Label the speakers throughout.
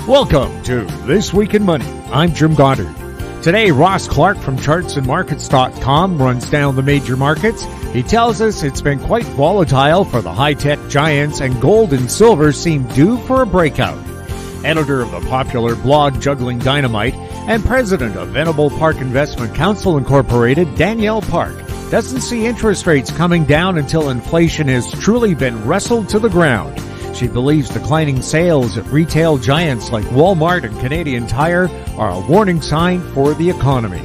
Speaker 1: Welcome to This Week in Money. I'm Jim Goddard. Today, Ross Clark from chartsandmarkets.com runs down the major markets. He tells us it's been quite volatile for the high-tech giants, and gold and silver seem due for a breakout. Editor of the popular blog Juggling Dynamite and president of Venable Park Investment Counsel Incorporated, Danielle Park, doesn't see interest rates coming down until inflation has truly been wrestled to the ground. She believes declining sales at retail giants like Walmart and Canadian Tire are a warning sign for the economy.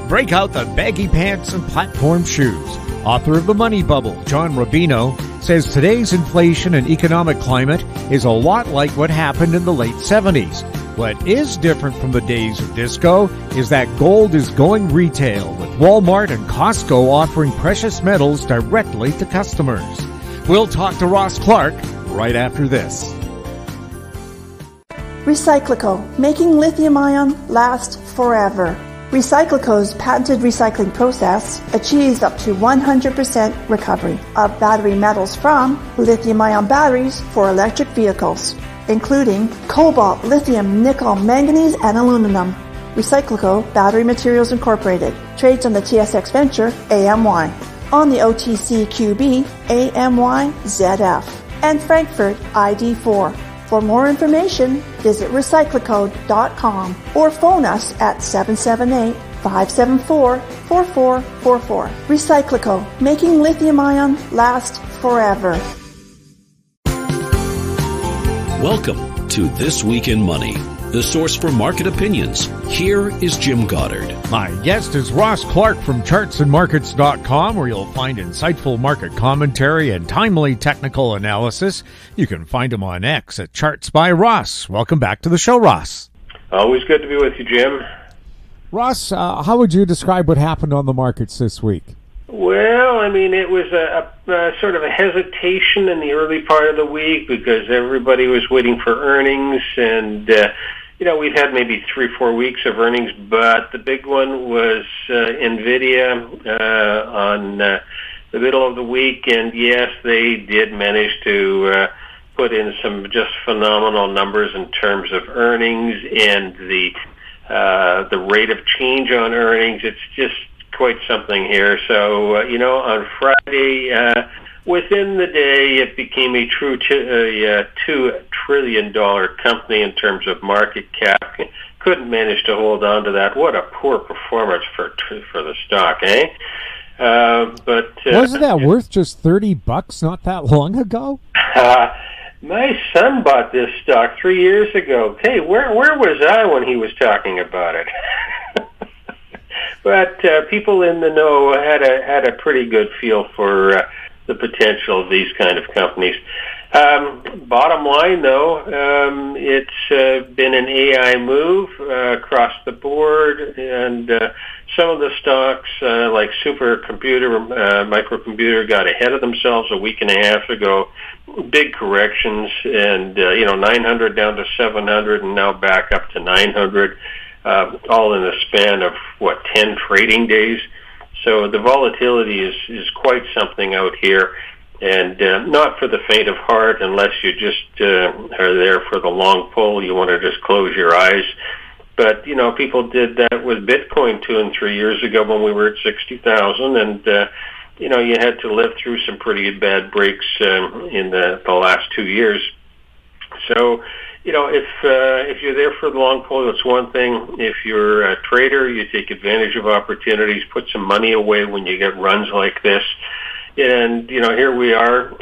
Speaker 1: Break out the baggy pants and platform shoes. Author of The Money Bubble, John Rubino, says today's inflation and economic climate is a lot like what happened in the late 70s. What is different from the days of disco is that gold is going retail, with Walmart and Costco offering precious metals directly to customers. We'll talk to Ross Clark right after this.
Speaker 2: Recyclico, making lithium-ion last forever. Recyclico's patented recycling process achieves up to 100% recovery of battery metals from lithium-ion batteries for electric vehicles, including cobalt, lithium, nickel, manganese, and aluminum. Recyclico Battery Materials Incorporated trades on the TSX Venture AMY, on the OTCQB AMYZF, and Frankfurt ID4. For more information, visit recyclico.com or phone us at 778-574-4444. Recyclico, making lithium-ion last forever.
Speaker 3: Welcome to This Week in Money, the source for market opinions. Here is Jim Goddard.
Speaker 1: My guest is Ross Clark from chartsandmarkets.com, where you'll find insightful market commentary and timely technical analysis. You can find him on X at Charts by Ross. Welcome back to the show, Ross.
Speaker 4: Always good to be with you, Jim.
Speaker 1: Ross, how would you describe what happened on the markets this week?
Speaker 4: Well, I mean, it was a sort of a hesitation in the early part of the week because everybody was waiting for earnings, and we've had maybe 3-4 weeks of earnings, but the big one was NVIDIA on the middle of the week, and yes, they did manage to put in some just phenomenal numbers in terms of earnings and the rate of change on earnings. It's just quite something here. So, on Friday, within the day, it became a true $2 trillion company in terms of market cap. Couldn't manage to hold on to that. What a poor performance for the stock, eh? But
Speaker 1: wasn't that worth just $30 not that long ago?
Speaker 4: My son bought this stock 3 years ago. Hey, where was I when he was talking about it? But people in the know had a pretty good feel for the potential of these kind of companies. Bottom line, though, it's been an AI move across the board, and some of the stocks, like supercomputer, microcomputer, got ahead of themselves a week and a half ago. Big corrections, and 900 down to 700, and now back up to 900. All in the span of 10 trading days. So the volatility is quite something out here, and not for the faint of heart unless you just are there for the long pull. You want to just close your eyes. But people did that with Bitcoin 2 and 3 years ago when we were at 60,000, and you had to live through some pretty bad breaks in the last 2 years. So if you're there for the long pull, it's one thing. If you're a trader, you take advantage of opportunities, put some money away when you get runs like this. And, here we are.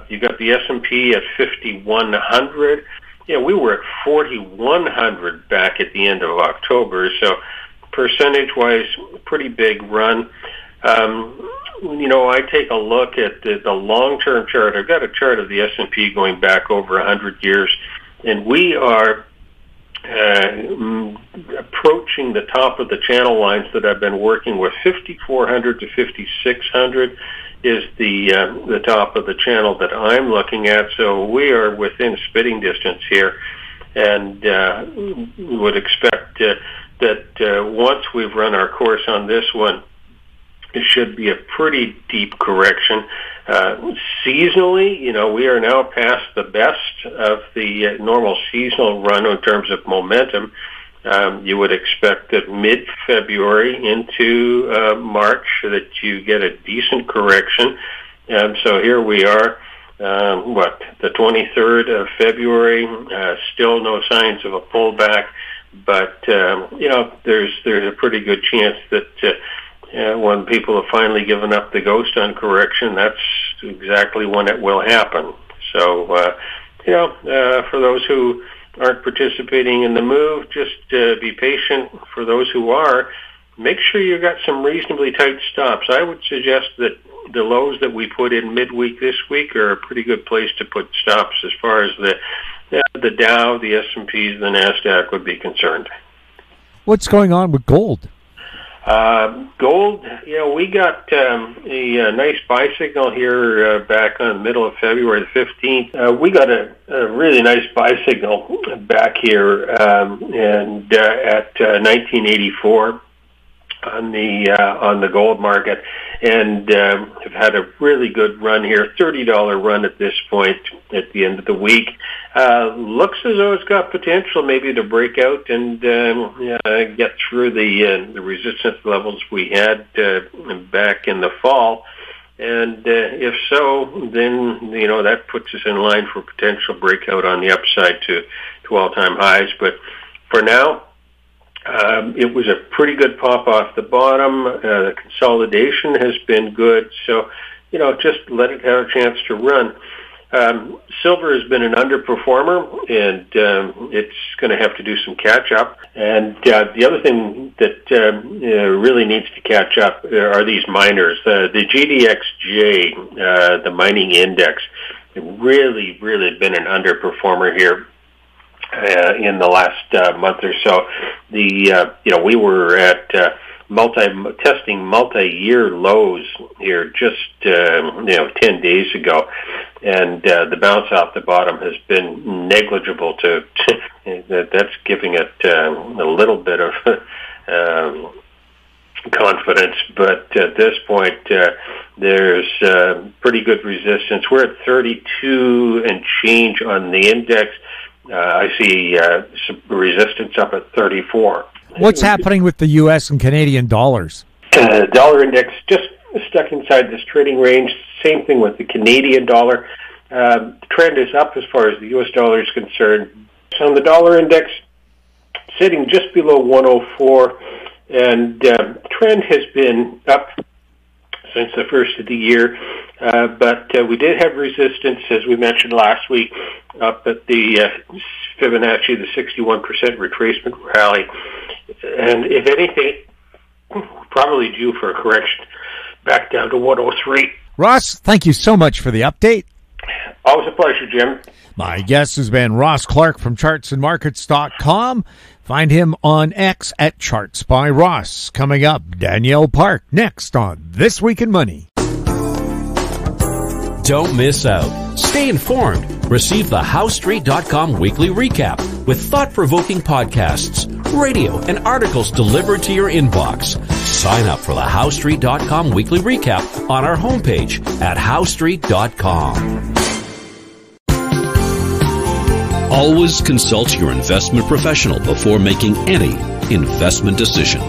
Speaker 4: You got the S&P at 5,100. We were at 4,100 back at the end of October. So percentage-wise, pretty big run. I take a look at the long-term chart. I've got a chart of the S&P going back over 100 years. And we are approaching the top of the channel lines that I've been working with. 5,400 to 5,600 is the top of the channel that I'm looking at. So we are within spitting distance here, and we would expect that once we've run our course on this one, it should be a pretty deep correction. Seasonally, we are now past the best of the normal seasonal run in terms of momentum. You would expect that mid-February into March that you get a decent correction. So here we are, the 23rd of February, still no signs of a pullback, but, there's a pretty good chance that when people have finally given up the ghost on correction, that's exactly when it will happen. So, for those who aren't participating in the move, just be patient. For those who are, make sure you've got some reasonably tight stops. I would suggest that the lows that we put in midweek this week are a pretty good place to put stops as far as the Dow, the S&Ps, the NASDAQ would be concerned.
Speaker 1: What's going on with gold?
Speaker 4: Gold, we got a nice buy signal here back on the middle of February the 15th. We got a really nice buy signal back here and at 1984 on the gold market, and have had a really good run here, $30 run at this point at the end of the week. Looks as though it's got potential maybe to break out and get through the resistance levels we had back in the fall. And if so, then that puts us in line for potential breakout on the upside to all-time highs. But for now, it was a pretty good pop off the bottom. The consolidation has been good, so just let it have a chance to run. Silver has been an underperformer, and it's going to have to do some catch up. And the other thing that really needs to catch up are these miners. The GDXJ, the mining index, really been an underperformer here in the last month or so. We were at testing multi-year lows here just 10 days ago, and the bounce off the bottom has been negligible. That's giving it a little bit of confidence, but at this point there's pretty good resistance. We're at 32 and change on the index. I see some resistance up at 34.
Speaker 1: What's happening with the U.S. and Canadian dollars?
Speaker 4: Dollar index just stuck inside this trading range. Same thing with the Canadian dollar. The trend is up as far as the U.S. dollar is concerned. So on the dollar index, sitting just below 104, and the trend has been up since the first of the year. But we did have resistance, as we mentioned last week, up at the Fibonacci, the 61% retracement rally. And if anything, probably due for a correction back down to 103.
Speaker 1: Ross, thank you so much for the update.
Speaker 4: Always a pleasure, Jim.
Speaker 1: My guest has been Ross Clark from chartsandmarkets.com. Find him on X at Charts by Ross. Coming up, Danielle Park next on This Week in Money.
Speaker 3: Don't miss out. Stay informed. Receive the HowStreet.com weekly recap with thought-provoking podcasts, radio, and articles delivered to your inbox. Sign up for the HowStreet.com weekly recap on our homepage at HowStreet.com. Always consult your investment professional before making any investment decision.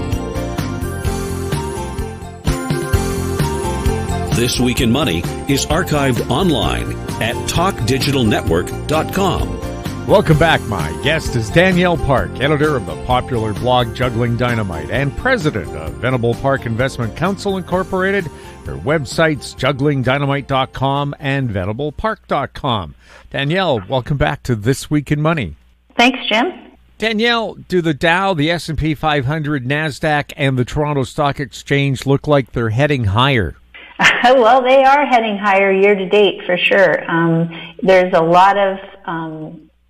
Speaker 3: This Week in Money is archived online at talkdigitalnetwork.com.
Speaker 1: Welcome back. My guest is Danielle Park, editor of the popular blog Juggling Dynamite and president of Venable Park Investment Counsel Incorporated. Her websites, jugglingdynamite.com and venablepark.com. Danielle, welcome back to This Week in Money.
Speaker 5: Thanks, Jim.
Speaker 1: Danielle, do the Dow, the S&P 500, NASDAQ, and the Toronto Stock Exchange look like they're heading higher?
Speaker 5: Well, they are heading higher year to date for sure. There's a lot of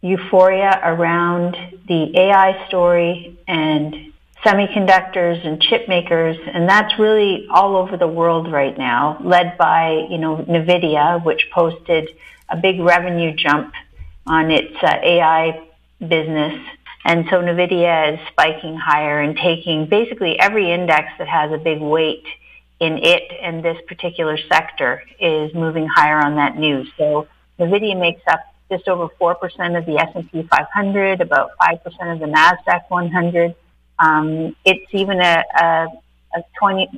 Speaker 5: euphoria around the AI story and semiconductors and chip makers, and that's really all over the world right now, led by, NVIDIA, which posted a big revenue jump on its AI business. And so NVIDIA is spiking higher and taking basically every index that has a big weight in it and this particular sector is moving higher on that news. So NVIDIA makes up just over 4% of the S&P 500, about 5% of the NASDAQ 100. It's even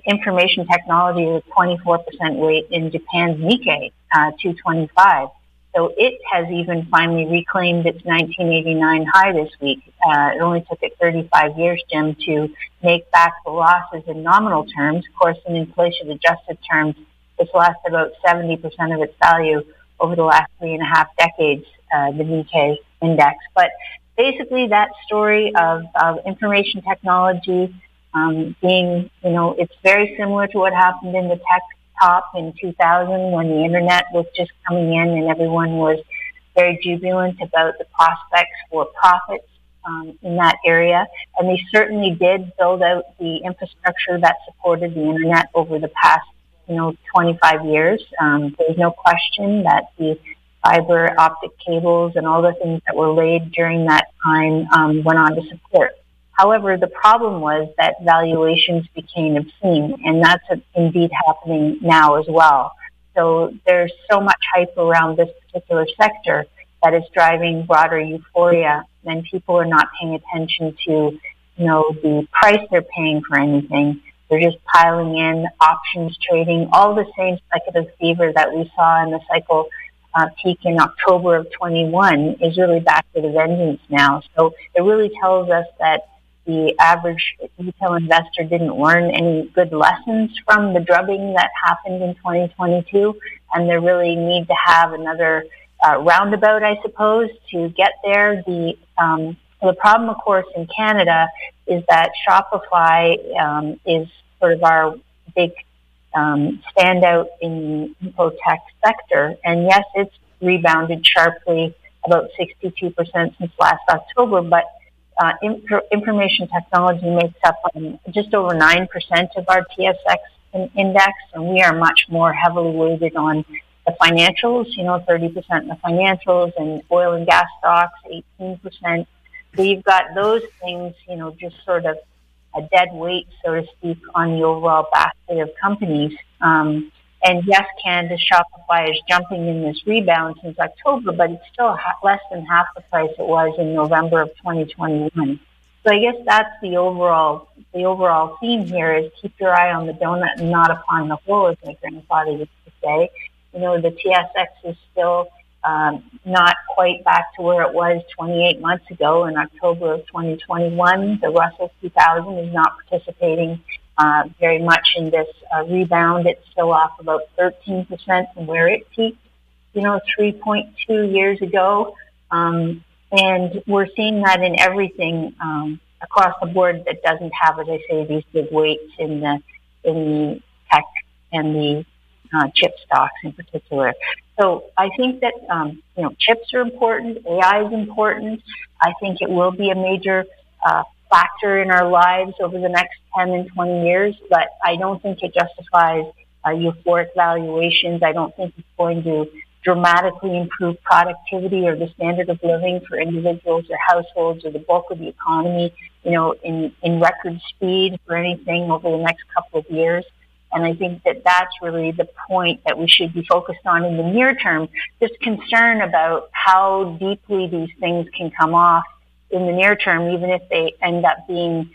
Speaker 5: information technology with 24% weight in Japan's Nikkei 225. So it has even finally reclaimed its 1989 high this week. It only took it 35 years, Jim, to make back the losses in nominal terms. Of course, in inflation-adjusted terms, it's lost about 70% of its value over the last 3.5 decades, the Nikkei index. But basically that story of information technology being, it's very similar to what happened in the tech top in 2000 when the internet was just coming in and everyone was very jubilant about the prospects for profits in that area. And they certainly did build out the infrastructure that supported the internet over the past 25 years. There's no question that the fiber optic cables and all the things that were laid during that time went on to support. However, the problem was that valuations became obscene, and that's indeed happening now as well. So there's so much hype around this particular sector that is driving broader euphoria, and people are not paying attention to, the price they're paying for anything. They're just piling in options trading, all the same speculative fever that we saw in the cycle peak in October of 21 is really back with a vengeance now. So it really tells us that the average retail investor didn't learn any good lessons from the drubbing that happened in 2022, and they really need to have another roundabout, I suppose, to get there. The problem, of course, in Canada is that Shopify is sort of our big standout in the info tech sector. And yes, it's rebounded sharply, about 62% since last October, but information technology makes up just over 9% of our TSX index, and we are much more heavily weighted on the financials, 30% in the financials, and oil and gas stocks, 18%. So you've got those things, just sort of a dead weight, so to speak, on the overall basket of companies. And yes, Canada's Shopify is jumping in this rebound since October, but it's still less than half the price it was in November of 2021. So I guess that's the overall theme here is keep your eye on the donut and not upon the hole, as my grandfather used to say. The TSX is still not quite back to where it was 28 months ago in October of 2021. The Russell 2000 is not participating very much in this rebound. It's still off about 13% from where it peaked, 3.2 years ago. And we're seeing that in everything across the board that doesn't have, as I say, these big weights in the tech and the chip stocks in particular. So I think that, chips are important. AI is important. I think it will be a major factor in our lives over the next 10 and 20 years, but I don't think it justifies euphoric valuations. I don't think it's going to dramatically improve productivity or the standard of living for individuals or households or the bulk of the economy, in record speed for anything over the next couple of years. And I think that that's really the point that we should be focused on in the near term, just concern about how deeply these things can come off in the near term, even if they end up being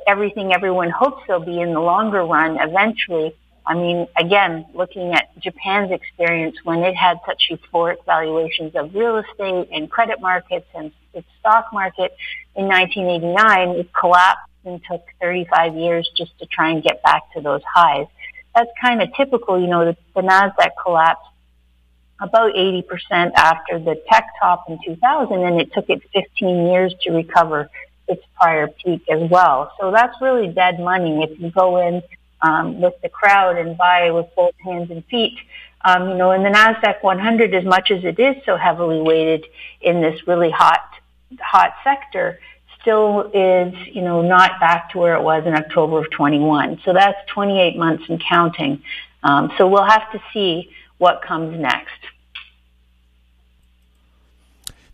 Speaker 5: everything everyone hopes they'll be in the longer run eventually. I mean, again, looking at Japan's experience when it had such euphoric valuations of real estate and credit markets and its stock market in 1989, it collapsed and took 35 years just to try and get back to those highs. That's kind of typical. The NASDAQ collapsed about 80% after the tech top in 2000, and it took it 15 years to recover its prior peak as well. So that's really dead money if you go in with the crowd and buy with both hands and feet. In the NASDAQ 100, as much as it is so heavily weighted in this really hot sector, still is, not back to where it was in October of 21. So that's 28 months and counting. So we'll have to see what comes next.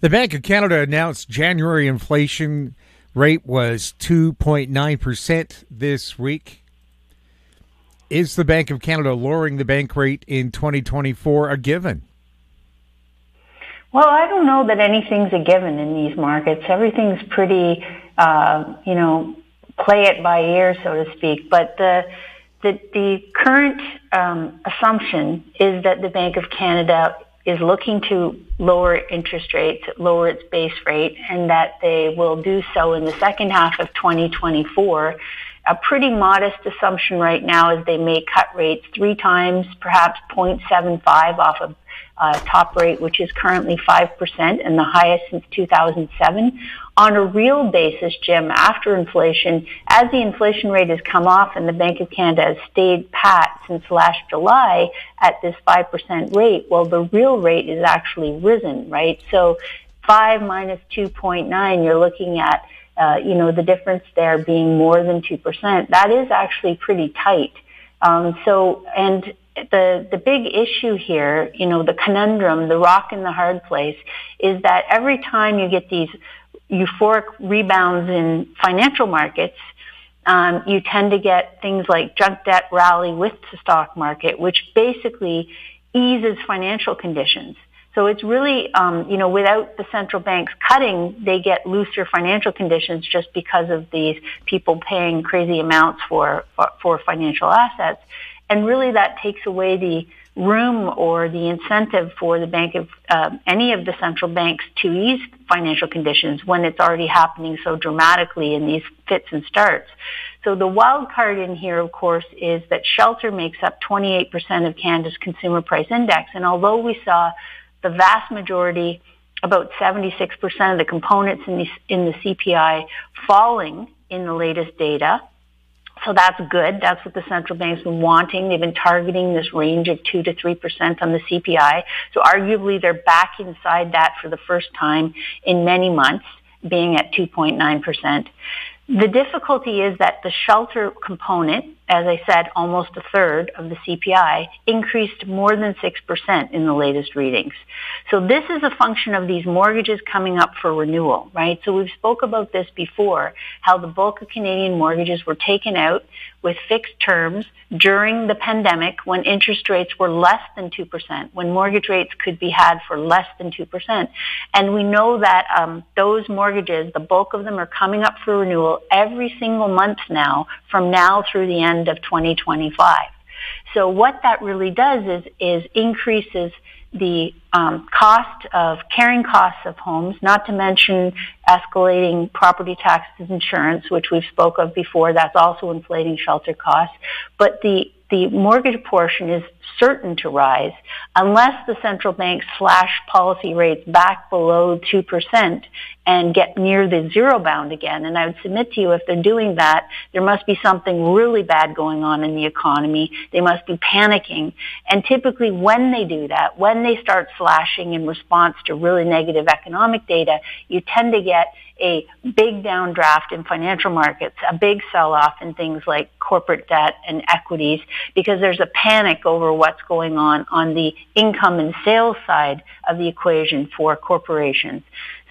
Speaker 1: The Bank of Canada announced January inflation rate was 2.9% this week. Is the Bank of Canada lowering the bank rate in 2024 a given?
Speaker 5: Well, I don't know that anything's a given in these markets. Everything's pretty, play it by ear, so to speak. But the current assumption is that the Bank of Canada is looking to lower interest rates, lower its base rate, and that they will do so in the second half of 2024. A pretty modest assumption right now is they may cut rates 3 times, perhaps 0.75 off of top rate, which is currently 5% and the highest since 2007. On a real basis, Jim, after inflation, as the inflation rate has come off and the Bank of Canada has stayed pat since last July at this 5% rate, well, the real rate is actually risen, right? So 5 minus 2.9, you're looking at the difference there being more than 2%. That is actually pretty tight. The big issue here, the conundrum, the rock in the hard place, is that every time you get these euphoric rebounds in financial markets, you tend to get things like junk debt rally with the stock market, which basically eases financial conditions. So it's really, without the central banks cutting, they get looser financial conditions just because of these people paying crazy amounts for financial assets. And really that takes away the room or the incentive for the any of the central banks to ease financial conditions when it's already happening so dramatically in these fits and starts. So the wild card in here, of course, is that shelter makes up 28% of Canada's consumer price index. And although we saw the vast majority, about 76% of the components in the CPI falling in the latest data. So that's good. That's what the central bank's been wanting. They've been targeting this range of 2 to 3% on the CPI. So arguably they're back inside that for the first time in many months, being at 2.9%. The difficulty is that the shelter component, as I said, almost a third of the CPI, increased more than 6% in the latest readings. So this is a function of these mortgages coming up for renewal, right? So we've spoke about this before, how the bulk of Canadian mortgages were taken out with fixed terms during the pandemic when interest rates were less than 2%, when mortgage rates could be had for less than 2%. And we know that those mortgages, the bulk of them are coming up for renewal every single month now, from now through the end of 2025. So what that really does is increases the carrying costs of homes, not to mention escalating property taxes, insurance, which we've spoke of before. That's also inflating shelter costs. But the mortgage portion is certain to rise unless the central bank slash policy rates back below 2% and get near the zero bound again. And I would submit to you, if they're doing that, there must be something really bad going on in the economy. They must be panicking. And typically when they do that, when they start slashing in response to really negative economic data, you tend to get a big downdraft in financial markets, a big sell-off in things like corporate debt and equities, because there's a panic over what's going on the income and sales side of the equation for corporations.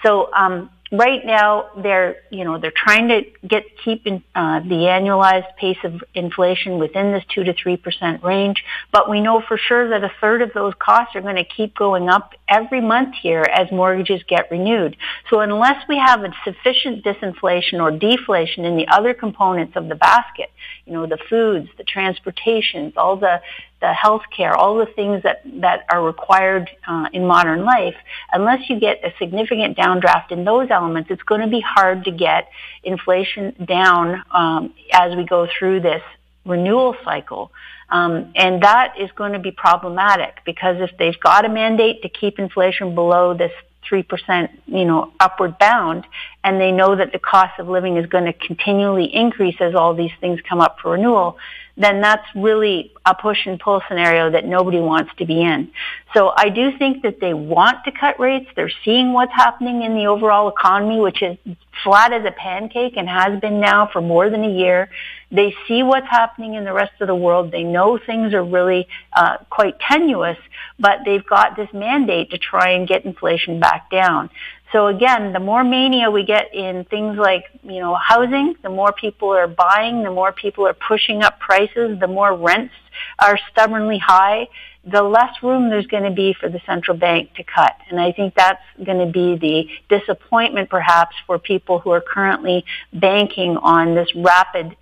Speaker 5: So right now they're trying to keep the annualized pace of inflation within this 2 to 3% range, but we know for sure that a third of those costs are going to keep going up every month here as mortgages get renewed. So unless we have a sufficient disinflation or deflation in the other components of the basket, the foods, the transportations, all the healthcare, all the things that are required in modern life, unless you get a significant downdraft in those elements, it's going to be hard to get inflation down as we go through this renewal cycle. And that is going to be problematic, because if they've got a mandate to keep inflation below this 3%, upward bound, and they know that the cost of living is going to continually increase as all these things come up for renewal, then that's really a push and pull scenario that nobody wants to be in. So I do think that they want to cut rates. They're seeing what's happening in the overall economy, which is flat as a pancake and has been now for more than a year. They see what's happening in the rest of the world. They know things are really quite tenuous, but they've got this mandate to try and get inflation back down. So again, the more mania we get in things like, housing, the more people are buying, the more people are pushing up prices, the more rents are stubbornly high, the less room there's going to be for the central bank to cut. And I think that's going to be the disappointment perhaps for people who are currently banking on this rapid,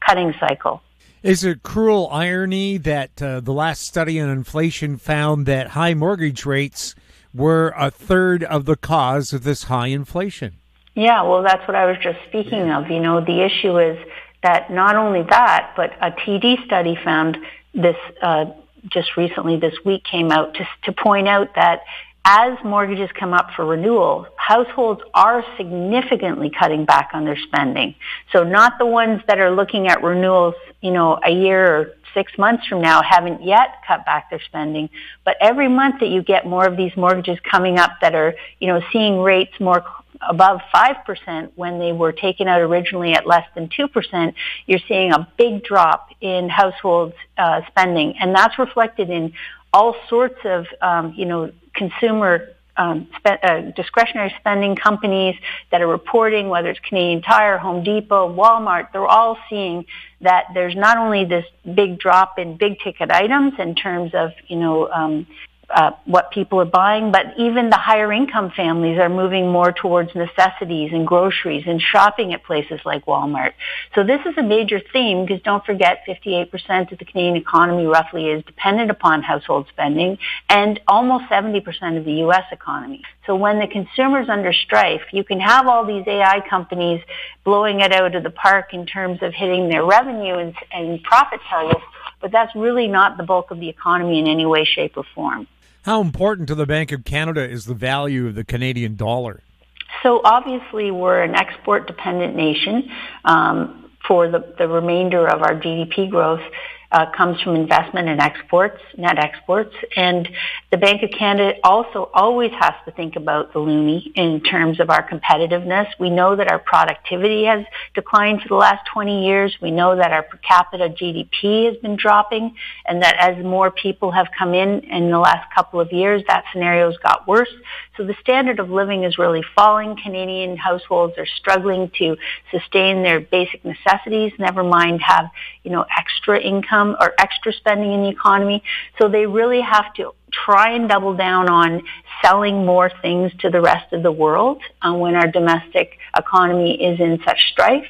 Speaker 5: cutting cycle.
Speaker 1: Is it cruel irony that the last study on inflation found that high mortgage rates were a third of the cause of this high inflation?
Speaker 5: Yeah, well, that's what I was just speaking of. The issue is that not only that, but a TD study found this just recently this week came out to point out that as mortgages come up for renewal, households are significantly cutting back on their spending. So not the ones that are looking at renewals, a year or 6 months from now haven't yet cut back their spending. But every month that you get more of these mortgages coming up that are, seeing rates more above 5% when they were taken out originally at less than 2%, you're seeing a big drop in households spending. And that's reflected in all sorts of, consumer discretionary spending companies that are reporting, whether it's Canadian Tire, Home Depot, Walmart, they're all seeing that there's not only this big drop in big ticket items in terms of, what people are buying, but even the higher income families are moving more towards necessities and groceries and shopping at places like Walmart. So this is a major theme because don't forget 58% of the Canadian economy roughly is dependent upon household spending and almost 70% of the U.S. economy. So when the consumer's under strife, you can have all these AI companies blowing it out of the park in terms of hitting their revenue and profit targets, but that's really not the bulk of the economy in any way, shape, or form.
Speaker 1: How important to the Bank of Canada is the value of the Canadian dollar?
Speaker 5: So obviously we're an export-dependent nation. For the remainder of our GDP growth comes from investment in exports, net exports. And the Bank of Canada also always has to think about the loonie in terms of our competitiveness. We know that our productivity has declined for the last 20 years. We know that our per capita GDP has been dropping and that as more people have come in the last couple of years, that scenario's got worse. So the standard of living is really falling. Canadian households are struggling to sustain their basic necessities, never mind have, extra income or extra spending in the economy. So they really have to try and double down on selling more things to the rest of the world when our domestic economy is in such strife.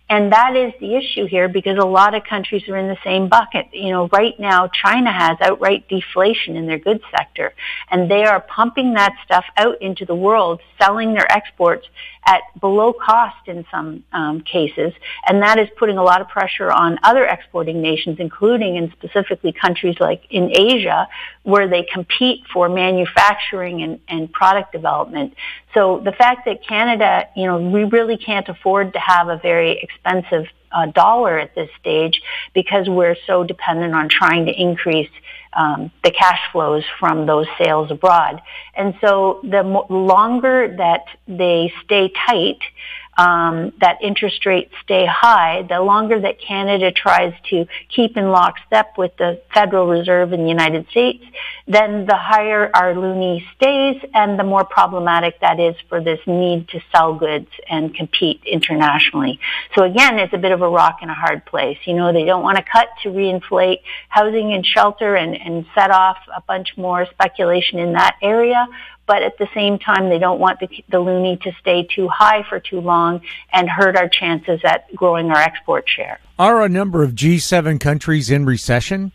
Speaker 5: And that is the issue here because a lot of countries are in the same bucket. Right now, China has outright deflation in their goods sector, and they are pumping that stuff out into the world, selling their exports at below cost in some cases, and that is putting a lot of pressure on other exporting nations, including and specifically countries like in Asia, where they compete for manufacturing and product development. So the fact that Canada, we really can't afford to have a very expensive dollar at this stage because we're so dependent on trying to increase the cash flows from those sales abroad. And so the longer that they stay tight, that interest rates stay high, the longer that Canada tries to keep in lockstep with the Federal Reserve in the United States, then the higher our loonie stays and the more problematic that is for this need to sell goods and compete internationally. So again, it's a bit of a rock and a hard place. They don't want to cut to reinflate housing and shelter and set off a bunch more speculation in that area. But at the same time, they don't want the loonie to stay too high for too long and hurt our chances at growing our export share.
Speaker 1: Are a number of G7 countries in recession?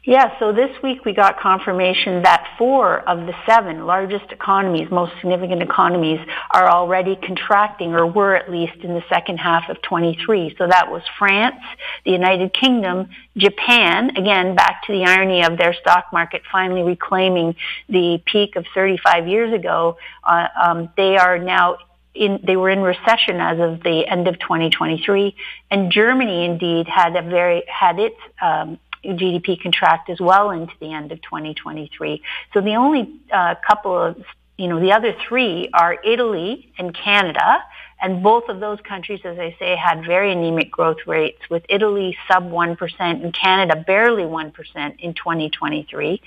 Speaker 5: Yeah, so this week we got confirmation that 4 of the 7 largest economies, most significant economies, are already contracting, or were at least in the second half of 23. So that was France, the United Kingdom, Japan, again, back to the irony of their stock market finally reclaiming the peak of 35 years ago. They are now they were in recession as of the end of 2023, and Germany indeed had its GDP contract as well into the end of 2023. So the only couple of, the other 3 are Italy and Canada. And both of those countries, as I say, had very anemic growth rates, with Italy sub 1% and Canada barely 1% in 2023.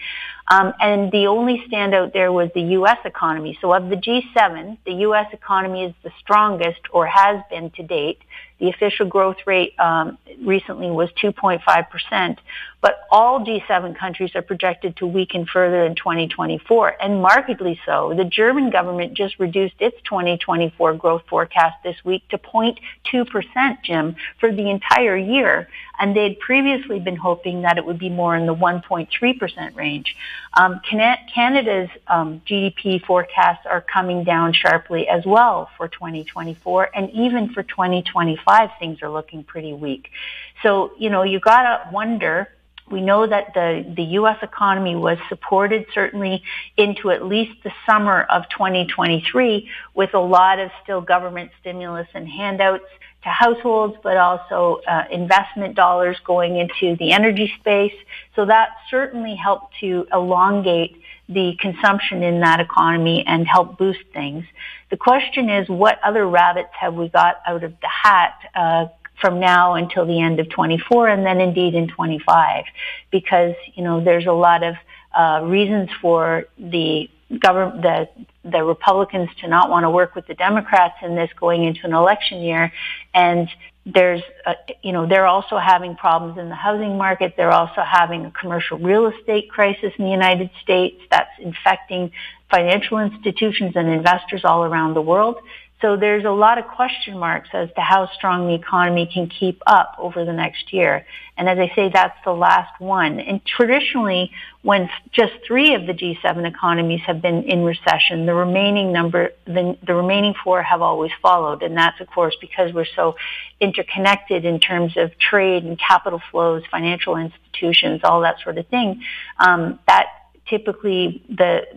Speaker 5: And the only standout there was the U.S. economy. So of the G7, the U.S. economy is the strongest, or has been to date. The official growth rate recently was 2.5%, but all G7 countries are projected to weaken further in 2024, and markedly so. The German government just reduced its 2024 growth forecast this week to 0.2%, Jim, for the entire year, and they had previously been hoping that it would be more in the 1.3% range. Canada's GDP forecasts are coming down sharply as well for 2024, and even for 2025, things are looking pretty weak. So, you gotta wonder. We know that the U.S. economy was supported certainly into at least the summer of 2023 with a lot of still government stimulus and handouts to households, but also investment dollars going into the energy space. So that certainly helped to elongate the consumption in that economy and help boost things. The question is, what other rabbits have we got out of the hat from now until the end of 24, and then indeed in 25, because there's a lot of reasons for the Republicans to not want to work with the Democrats in this going into an election year, and there's they're also having problems in the housing market. They're also having a commercial real estate crisis in the United States that's infecting financial institutions and investors all around the world. So there's a lot of question marks as to how strong the economy can keep up over the next year. And as I say, that's the last one. And traditionally, when just 3 of the G7 economies have been in recession, the remaining 4 have always followed. And that's, of course, because we're so interconnected in terms of trade and capital flows, financial institutions, all that sort of thing. That typically,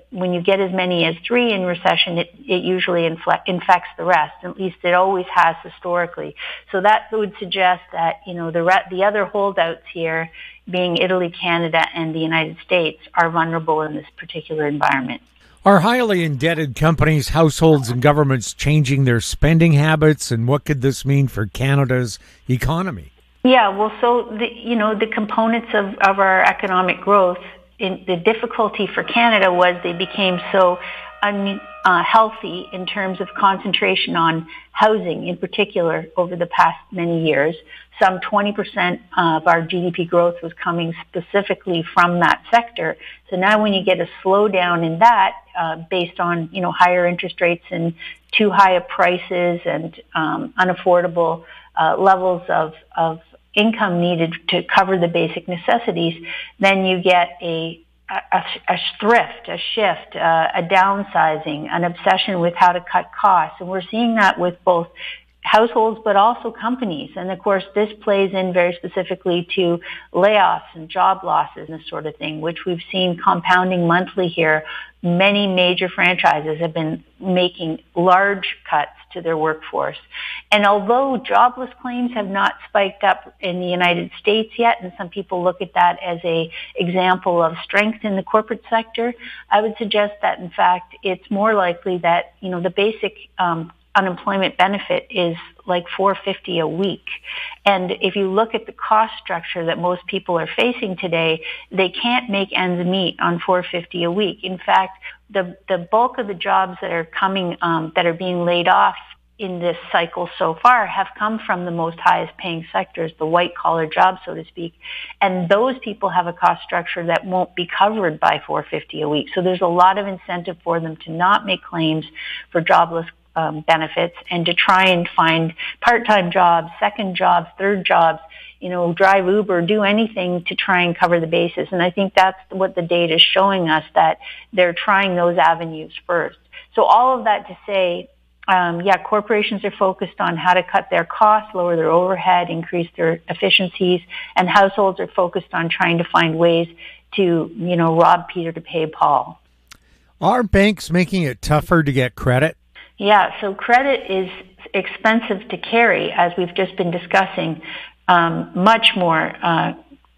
Speaker 5: when you get as many as 3 in recession, it usually infects the rest. At least it always has historically. So that would suggest that the other holdouts here, being Italy, Canada, and the United States, are vulnerable in this particular environment.
Speaker 1: Are highly indebted companies, households, and governments changing their spending habits, and what could this mean for Canada's economy? Yeah, well, so the components of our economic growth. The difficulty for Canada was they became so unhealthy in terms of concentration on housing in particular over the past many years. Some 20% of our GDP growth was coming specifically from that sector. So now when you get a slowdown in that based on higher interest rates and too high of prices and unaffordable levels of income needed to cover the basic necessities, then you get a thrift, a shift, a downsizing, an obsession with how to cut costs. And we're seeing that with both households, but also companies. And of course, this plays in very specifically to layoffs and job losses and this sort of thing, which we've seen compounding monthly here. Many major franchises have been making large cuts to their workforce. And although jobless claims have not spiked up in the United States yet, and some people look at that as an example of strength in the corporate sector, I would suggest that, in fact, it's more likely that, the basic unemployment benefit is like $4.50 a week. And if you look at the cost structure that most people are facing today, they can't make ends meet on $4.50 a week. In fact, the bulk of the jobs that are coming, that are being laid off in this cycle so far have come from the most highest paying sectors, the white collar jobs, so to speak. And those people have a cost structure that won't be covered by $4.50 a week. So there's a lot of incentive for them to not make claims for jobless benefits and to try and find part-time jobs, second jobs, third jobs, drive Uber, do anything to try and cover the basis. And I think that's what the data is showing us, that they're trying those avenues first. So all of that to say, corporations are focused on how to cut their costs, lower their overhead, increase their efficiencies, and households are focused on trying to find ways to, rob Peter to pay Paul. Are banks making it tougher to get credit?
Speaker 5: Yeah, so credit is expensive to carry, as we've just been discussing, much more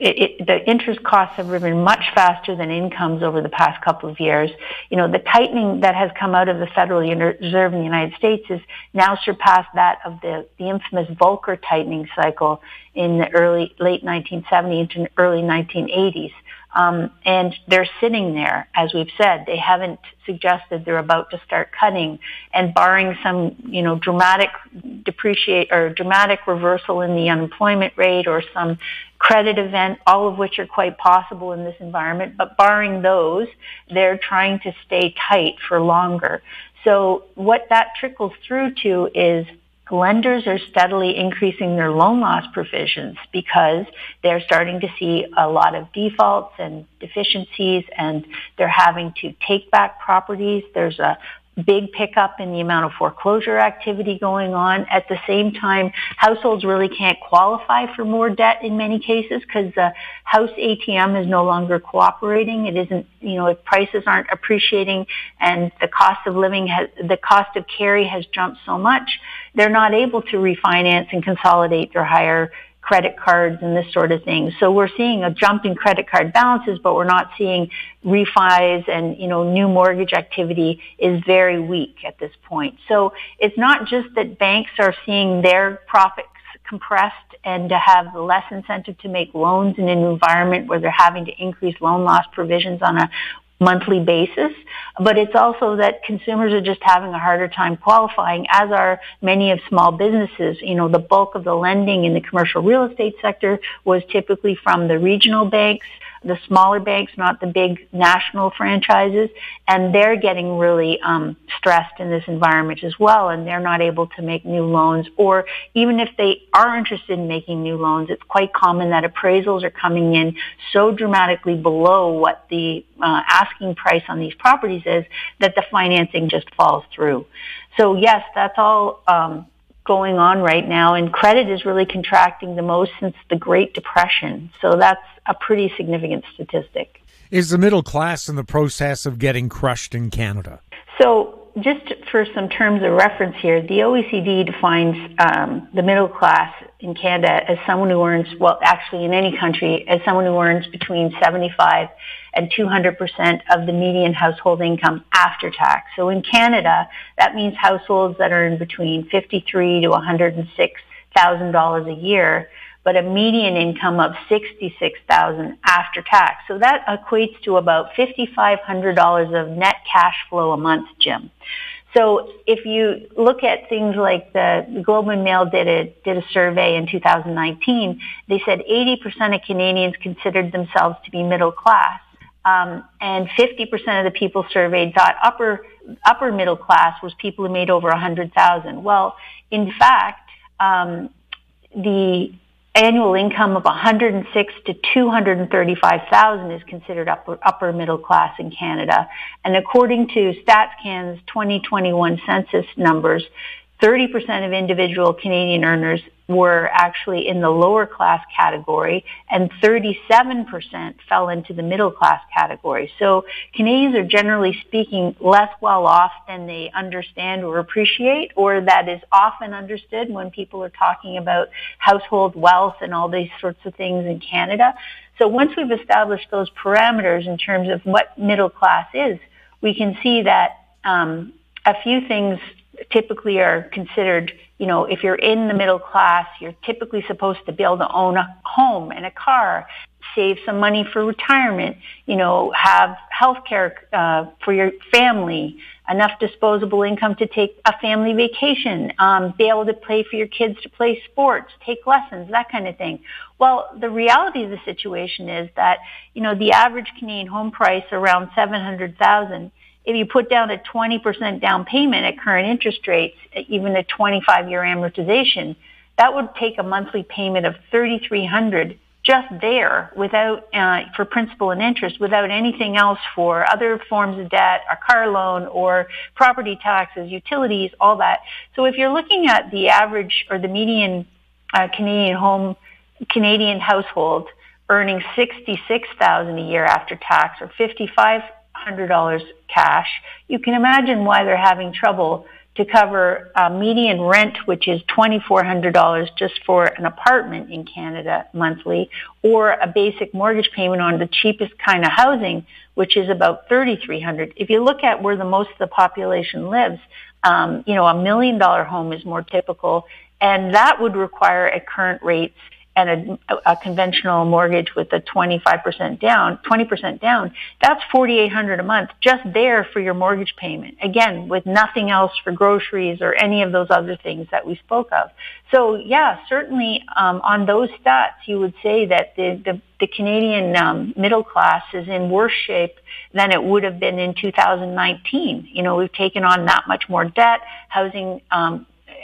Speaker 5: the interest costs have risen much faster than incomes over the past couple of years. The tightening that has come out of the Federal Reserve in the United States has now surpassed that of the infamous Volcker tightening cycle in the late 1970s to early 1980s. And they're sitting there, as we've said. They haven't suggested they're about to start cutting, and barring some, dramatic reversal in the unemployment rate or some credit event, all of which are quite possible in this environment. But barring those, they're trying to stay tight for longer. So what that trickles through to is lenders are steadily increasing their loan loss provisions because they're starting to see a lot of defaults and deficiencies, and they're having to take back properties. There's a big pickup in the amount of foreclosure activity going on. At the same time, households really can't qualify for more debt in many cases because the house ATM is no longer cooperating. It isn't, if prices aren't appreciating and the cost of living the cost of carry has jumped so much, they're not able to refinance and consolidate their higher credit cards and this sort of thing. So we're seeing a jump in credit card balances, but we're not seeing refis, and, new mortgage activity is very weak at this point. So it's not just that banks are seeing their profits compressed and to have less incentive to make loans in an environment where they're having to increase loan loss provisions on a monthly basis, but it's also that consumers are just having a harder time qualifying, as are many of small businesses. The bulk of the lending in the commercial real estate sector was typically from the regional banks, the smaller banks, not the big national franchises, and they're getting really stressed in this environment as well, and they're not able to make new loans. Or even if they are interested in making new loans, it's quite common that appraisals are coming in so dramatically below what the asking price on these properties is that the financing just falls through. So yes, that's all going on right now, and credit is really contracting the most since the Great Depression. So that's a pretty significant statistic.
Speaker 1: Is the middle class in the process of getting crushed in Canada?
Speaker 5: So just for some terms of reference here, the OECD defines the middle class in Canada as someone who earns, well, actually in any country, as someone who earns between 75 and 200% of the median household income after tax. So in Canada, that means households that earn between $53,000 to $106,000 a year, but a median income of $66,000 after tax. So that equates to about $5,500 of net cash flow a month, Jim. So if you look at things like the Globe and Mail did a survey in 2019, they said 80% of Canadians considered themselves to be middle class. And 50% of the people surveyed thought upper middle class was people who made over $100,000. Well, in fact, the annual income of $106,000 to $235,000 is considered upper middle class in Canada. And according to StatsCan's 2021 census numbers, 30% of individual Canadian earners were actually in the lower class category, and 37% fell into the middle class category. So Canadians are, generally speaking, less well off than they understand or appreciate, or that is often understood when people are talking about household wealth and all these sorts of things in Canada. So once we've established those parameters in terms of what middle class is, we can see that a few things typically are considered. If you're in the middle class, you're typically supposed to be able to own a home and a car, save some money for retirement, have health care for your family, enough disposable income to take a family vacation, be able to pay for your kids to play sports, take lessons, that kind of thing. Well, the reality of the situation is that, the average Canadian home price around $700,000. If you put down a 20% down payment at current interest rates, even a 25-year amortization, that would take a monthly payment of $3,300 just there, without for principal and interest, without anything else for other forms of debt, a car loan, or property taxes, utilities, all that. So if you're looking at the average or the median Canadian household earning $66,000 a year after tax, or $5,500 cash, you can imagine why they're having trouble to cover median rent, which is $2,400 just for an apartment in Canada monthly, or a basic mortgage payment on the cheapest kind of housing, which is about $3,300. If you look at where the most of the population lives, $1 million home is more typical, and that would require at current rates and a conventional mortgage with a 20% down, that's $4,800 a month just there for your mortgage payment. Again, with nothing else for groceries or any of those other things that we spoke of. So yeah, certainly on those stats, you would say that the Canadian middle class is in worse shape than it would have been in 2019. We've taken on that much more debt. Housing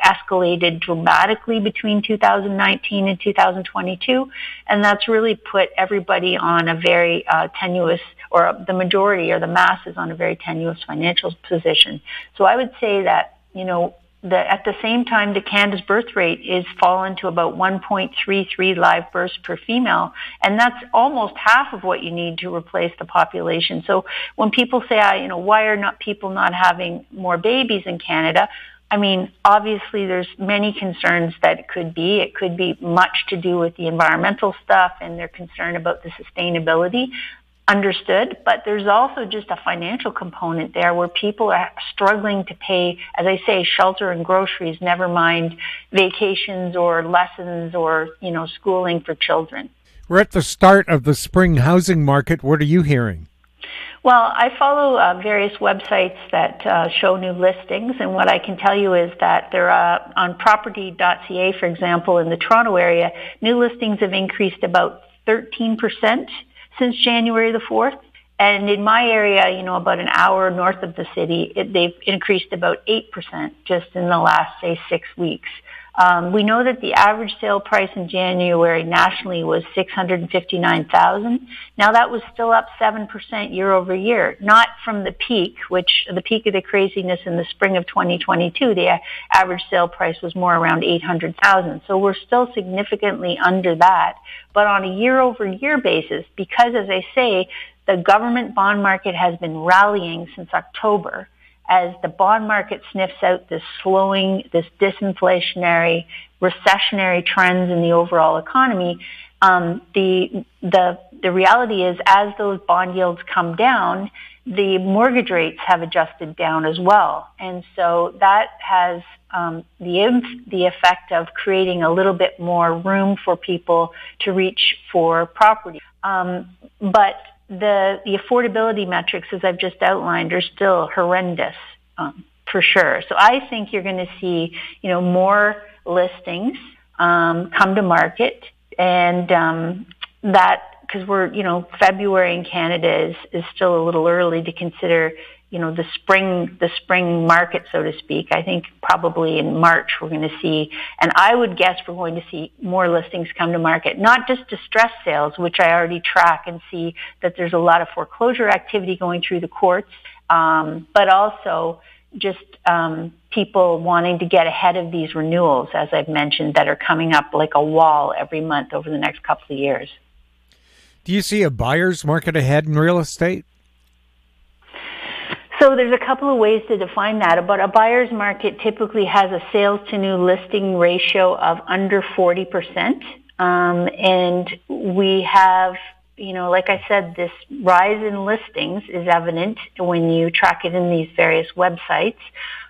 Speaker 5: escalated dramatically between 2019 and 2022, and that's really put everybody on a very tenuous, or the majority or the masses on a very tenuous financial position. So I would say that, at the same time, the Canada's birth rate is fallen to about 1.33 live births per female, and that's almost half of what you need to replace the population. So when people say, why are people not having more babies in Canada? I mean, obviously there's many concerns that it could be. It could be much to do with the environmental stuff and their concern about the sustainability. Understood. But there's also just a financial component there where people are struggling to pay, as I say, shelter and groceries, never mind vacations or lessons or, schooling for children.
Speaker 1: We're at the start of the spring housing market. What are you hearing?
Speaker 5: Well, I follow various websites that show new listings, and what I can tell you is that there are, on property.ca, for example, in the Toronto area, new listings have increased about 13% since January the 4th. And in my area, about an hour north of the city, they've increased about 8% just in the last, say, 6 weeks. We know that the average sale price in January nationally was $659,000. Now that was still up 7% year over year, not from the peak, which the peak of the craziness in the spring of 2022, the average sale price was more around $800,000. So we're still significantly under that. But on a year over year basis, because as I say, the government bond market has been rallying since October, as the bond market sniffs out this slowing, this disinflationary, recessionary trends in the overall economy, the reality is as those bond yields come down, the mortgage rates have adjusted down as well. And so that has the effect of creating a little bit more room for people to reach for property. But the affordability metrics, as I've just outlined, are still horrendous, for sure. So I think you're going to see, more listings come to market, and that, because we're, February in Canada is still a little early to consider, the spring market, so to speak. I think probably in March we're going to see, and I would guess we're going to see more listings come to market, not just distress sales, which I already track and see that there's a lot of foreclosure activity going through the courts, but also just people wanting to get ahead of these renewals, as I've mentioned, that are coming up like a wall every month over the next couple of years.
Speaker 1: Do you see a buyer's market ahead in real estate?
Speaker 5: So there's a couple of ways to define that, but a buyer's market typically has a sales to new listing ratio of under 40%. And we have, like I said, this rise in listings is evident when you track it in these various websites.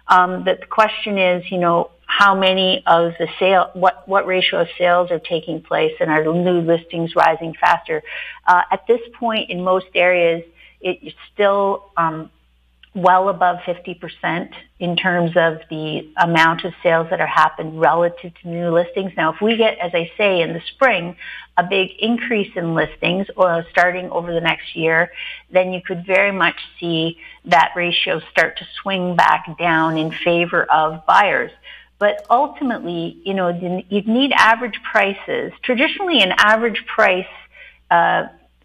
Speaker 5: But the question is, how many of the what ratio of sales are taking place, and are new listings rising faster? At this point in most areas, it's still well above 50% in terms of the amount of sales that are happened relative to new listings. Now, if we get, as I say, in the spring, a big increase in listings or starting over the next year, then you could very much see that ratio start to swing back down in favor of buyers. But ultimately, you'd need average prices. Traditionally, an average price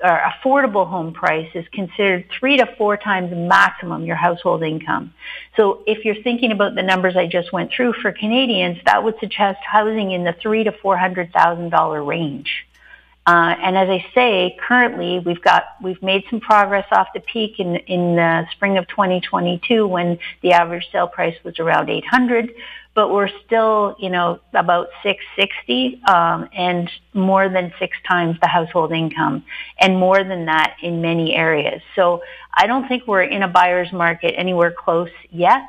Speaker 5: or affordable home price is considered 3 to 4 times maximum your household income. So if you're thinking about the numbers I just went through for Canadians, that would suggest housing in the $300,000 to $400,000 range. And as I say, currently we've made some progress off the peak in the spring of 2022 when the average sale price was around 800, but we're still, about 660, and more than 6 times the household income, and more than that in many areas. So I don't think we're in a buyer's market anywhere close yet,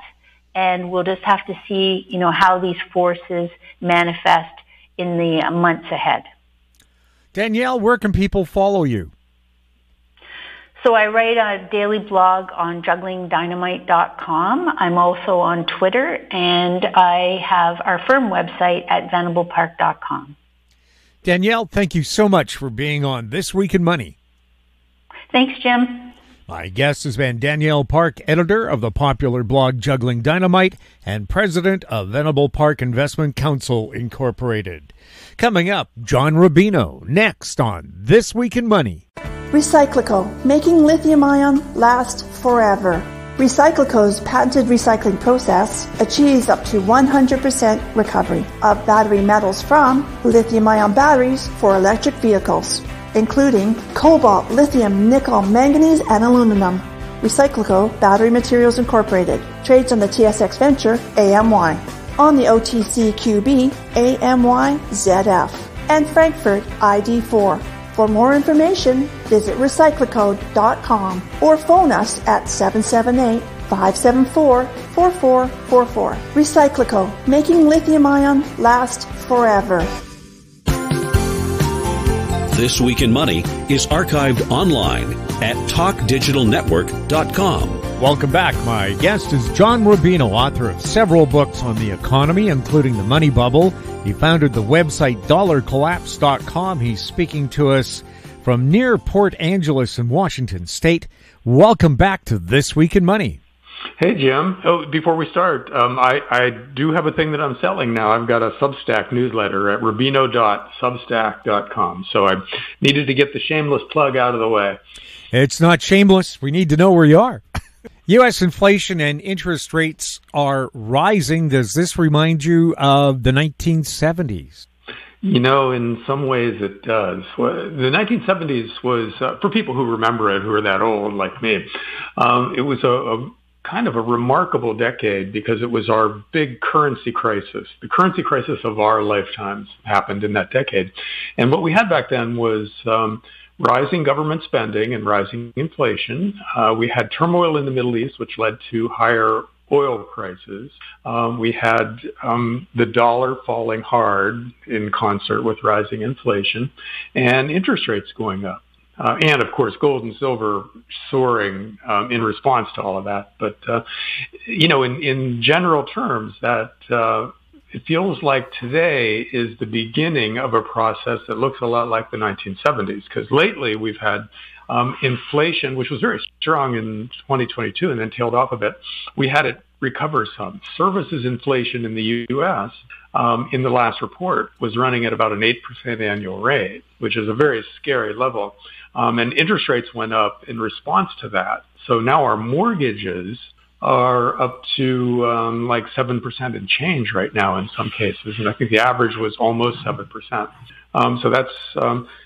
Speaker 5: and we'll just have to see, how these forces manifest in the months ahead.
Speaker 1: Danielle, where can people follow you?
Speaker 5: So I write a daily blog on jugglingdynamite.com. I'm also on Twitter, and I have our firm website at venablepark.com.
Speaker 1: Danielle, thank you so much for being on This Week in Money.
Speaker 5: Thanks, Jim.
Speaker 1: My guest has been Danielle Park, editor of the popular blog Juggling Dynamite and president of Venable Park Investment Counsel, Incorporated. Coming up, John Rubino, next on This Week in Money.
Speaker 2: Recyclico, making lithium-ion last forever. Recyclico's patented recycling process achieves up to 100% recovery of battery metals from lithium-ion batteries for electric vehicles, including cobalt, lithium, nickel, manganese, and aluminum. Recyclico Battery Materials Incorporated trades on the TSX Venture AMY, on the OTCQB AMYZF, and Frankfurt ID4. For more information, visit recyclicode.com or phone us at 778-574-4444. Recyclico, making lithium-ion last forever.
Speaker 3: This Week in Money is archived online at talkdigitalnetwork.com.
Speaker 1: Welcome back. My guest is John Rubino, author of several books on the economy, including The Money Bubble. He founded the website dollarcollapse.com. He's speaking to us from near Port Angeles in Washington State. Welcome back to This Week in Money.
Speaker 6: Hey, Jim. Before we start, I do have a thing that I'm selling now. I've got a Substack newsletter at rubino.substack.com. So I needed to get the shameless plug out of the way.
Speaker 1: It's not shameless. We need to know where you are. U.S. inflation and interest rates are rising. Does this remind you of the 1970s?
Speaker 6: In some ways it does. The 1970s was, for people who remember it, who are that old like me, it was a kind of a remarkable decade because it was our big currency crisis. The currency crisis of our lifetimes happened in that decade. And what we had back then was rising government spending and rising inflation. We had turmoil in the Middle East, which led to higher oil prices. We had the dollar falling hard in concert with rising inflation and interest rates going up. And, of course, gold and silver soaring in response to all of that. But, in general terms, that it feels like today is the beginning of a process that looks a lot like the 1970s, because lately we've had inflation, which was very strong in 2022 and then tailed off a bit. We had it recover some. Services inflation in the U.S. In the last report was running at about an 8% annual rate, which is a very scary level. And interest rates went up in response to that. So now our mortgages are up to like 7% and change right now in some cases. And I think the average was almost 7%. So that's,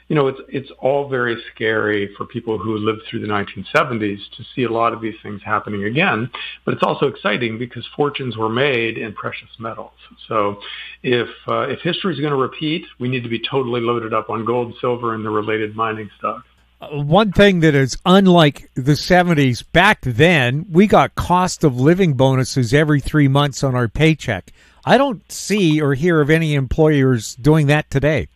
Speaker 6: it's all very scary for people who lived through the 1970s to see a lot of these things happening again. But it's also exciting because fortunes were made in precious metals. So if history is going to repeat, we need to be totally loaded up on gold, silver, and the related mining stocks.
Speaker 1: One thing that is unlike the 70s, back then, we got cost of living bonuses every 3 months on our paycheck. I don't see or hear of any employers doing that today.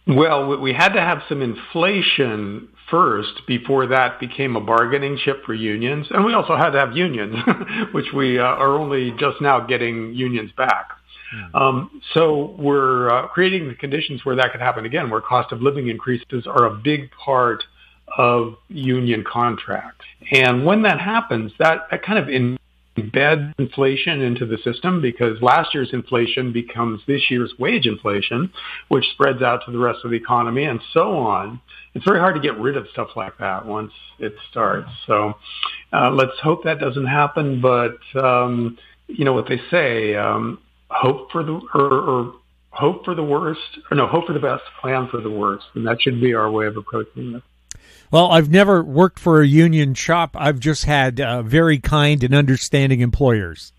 Speaker 6: Well, we had to have some inflation first before that became a bargaining chip for unions. And we also had to have unions, which we are only just now getting unions back. So we're creating the conditions where that could happen again, where cost of living increases are a big part of union contracts. And when that happens, that kind of embeds inflation into the system, because last year's inflation becomes this year's wage inflation, which spreads out to the rest of the economy and so on. It's very hard to get rid of stuff like that once it starts. So let's hope that doesn't happen. But, what they say, hope for the hope for the best, plan for the worst. And that should be our way of approaching this.
Speaker 1: Well, I've never worked for a union shop. I've just had very kind and understanding employers.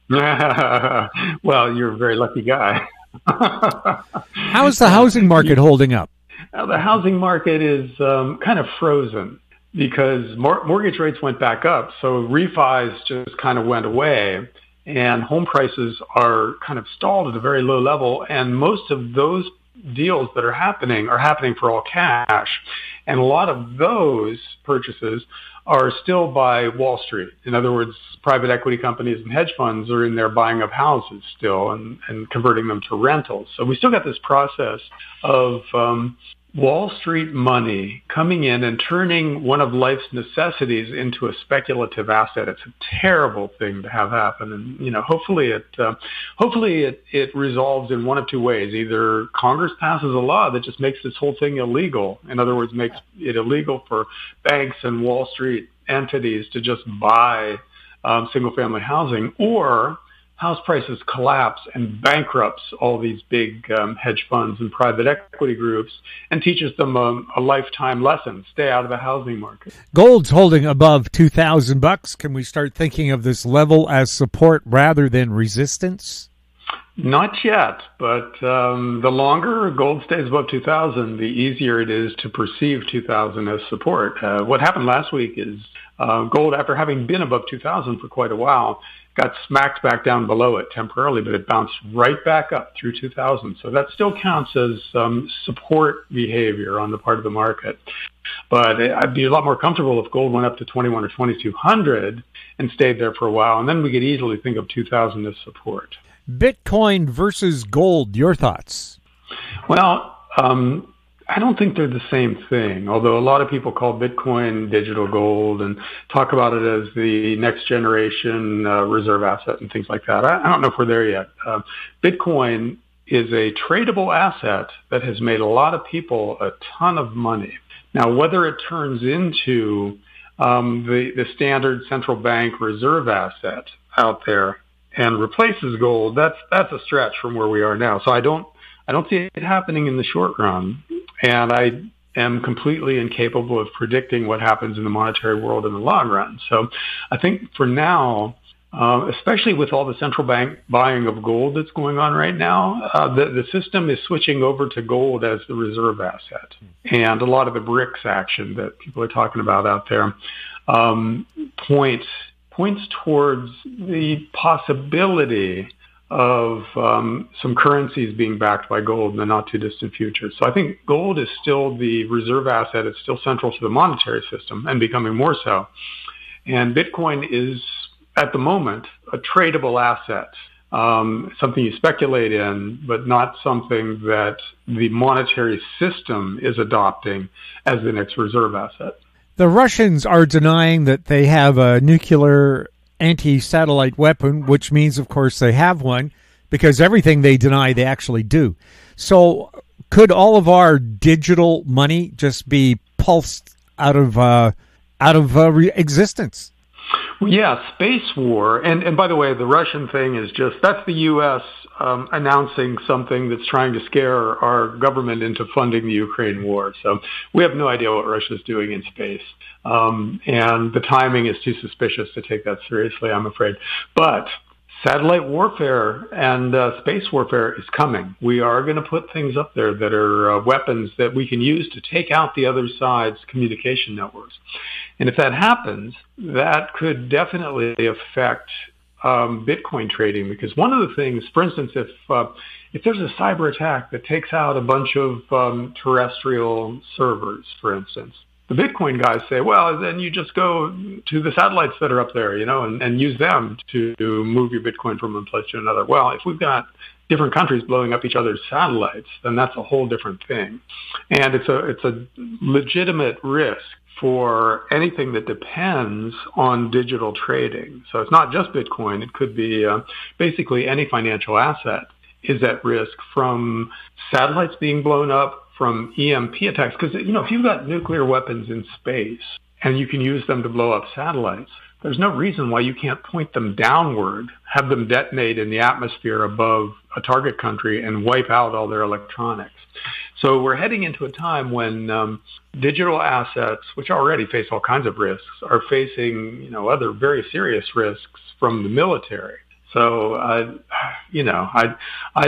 Speaker 6: Well, you're a very lucky guy.
Speaker 1: How is the housing market holding up?
Speaker 6: The housing market is kind of frozen because mortgage rates went back up. So refis just kind of went away, and home prices are kind of stalled at a very low level. And most of those deals that are happening for all cash. And a lot of those purchases are still by Wall Street. In other words, private equity companies and hedge funds are in there buying up houses still and converting them to rentals. So we still got this process of Wall Street money coming in and turning one of life's necessities into a speculative asset. It's a terrible thing to have happen. And, hopefully it resolves in one of two ways. Either Congress passes a law that just makes this whole thing illegal. In other words, makes it illegal for banks and Wall Street entities to just buy single family housing, or house prices collapse and bankrupts all these big hedge funds and private equity groups and teaches them a lifetime lesson: stay out of the housing market.
Speaker 1: Gold's holding above $2,000. Can we start thinking of this level as support rather than resistance?
Speaker 6: Not yet, but the longer gold stays above 2,000, the easier it is to perceive 2,000 as support. What happened last week is gold, after having been above 2,000 for quite a while, got smacked back down below it temporarily, but it bounced right back up through 2,000. So that still counts as support behavior on the part of the market. But I'd be a lot more comfortable if gold went up to 21 or 2,200 and stayed there for a while, and then we could easily think of 2,000 as support.
Speaker 1: Bitcoin versus gold, your thoughts?
Speaker 6: Well, I don't think they're the same thing, although a lot of people call Bitcoin digital gold and talk about it as the next generation reserve asset and things like that. I don't know if we're there yet. Bitcoin is a tradable asset that has made a lot of people a ton of money. Now, whether it turns into the standard central bank reserve asset out there and replaces gold, that's a stretch from where we are now. So I don't see it happening in the short run, and I am completely incapable of predicting what happens in the monetary world in the long run. So I think for now, especially with all the central bank buying of gold that's going on right now, the system is switching over to gold as the reserve asset. And a lot of the BRICS action that people are talking about out there points towards the possibility of some currencies being backed by gold in the not-too-distant future. So I think gold is still the reserve asset. It's still central to the monetary system and becoming more so. And Bitcoin is, at the moment, a tradable asset, something you speculate in, but not something that the monetary system is adopting as the next reserve asset.
Speaker 1: The Russians are denying that they have a nuclear anti-satellite weapon, which means, of course, they have one, because everything they deny, they actually do. So could all of our digital money just be pulsed out of existence?
Speaker 6: Well, yeah, space war. And by the way, the Russian thing is that's the U.S. Announcing something that's trying to scare our government into funding the Ukraine war. So we have no idea what Russia's doing in space. And the timing is too suspicious to take that seriously, I'm afraid. But satellite warfare and space warfare is coming. We are going to put things up there that are weapons that we can use to take out the other side's communication networks. And if that happens, that could definitely affect Bitcoin trading, because one of the things, for instance, if there's a cyber attack that takes out a bunch of terrestrial servers, for instance, the Bitcoin guys say, well, then you just go to the satellites that are up there, and use them to move your Bitcoin from one place to another. Well, if we've got different countries blowing up each other's satellites, then that's a whole different thing. And it's a legitimate risk for anything that depends on digital trading. So it's not just Bitcoin. It could be basically any financial asset is at risk from satellites being blown up, from EMP attacks. Because, if you've got nuclear weapons in space and you can use them to blow up satellites, there's no reason why you can't point them downward, have them detonate in the atmosphere above a target country and wipe out all their electronics. So we're heading into a time when digital assets, which already face all kinds of risks, are facing, other very serious risks from the military. So, I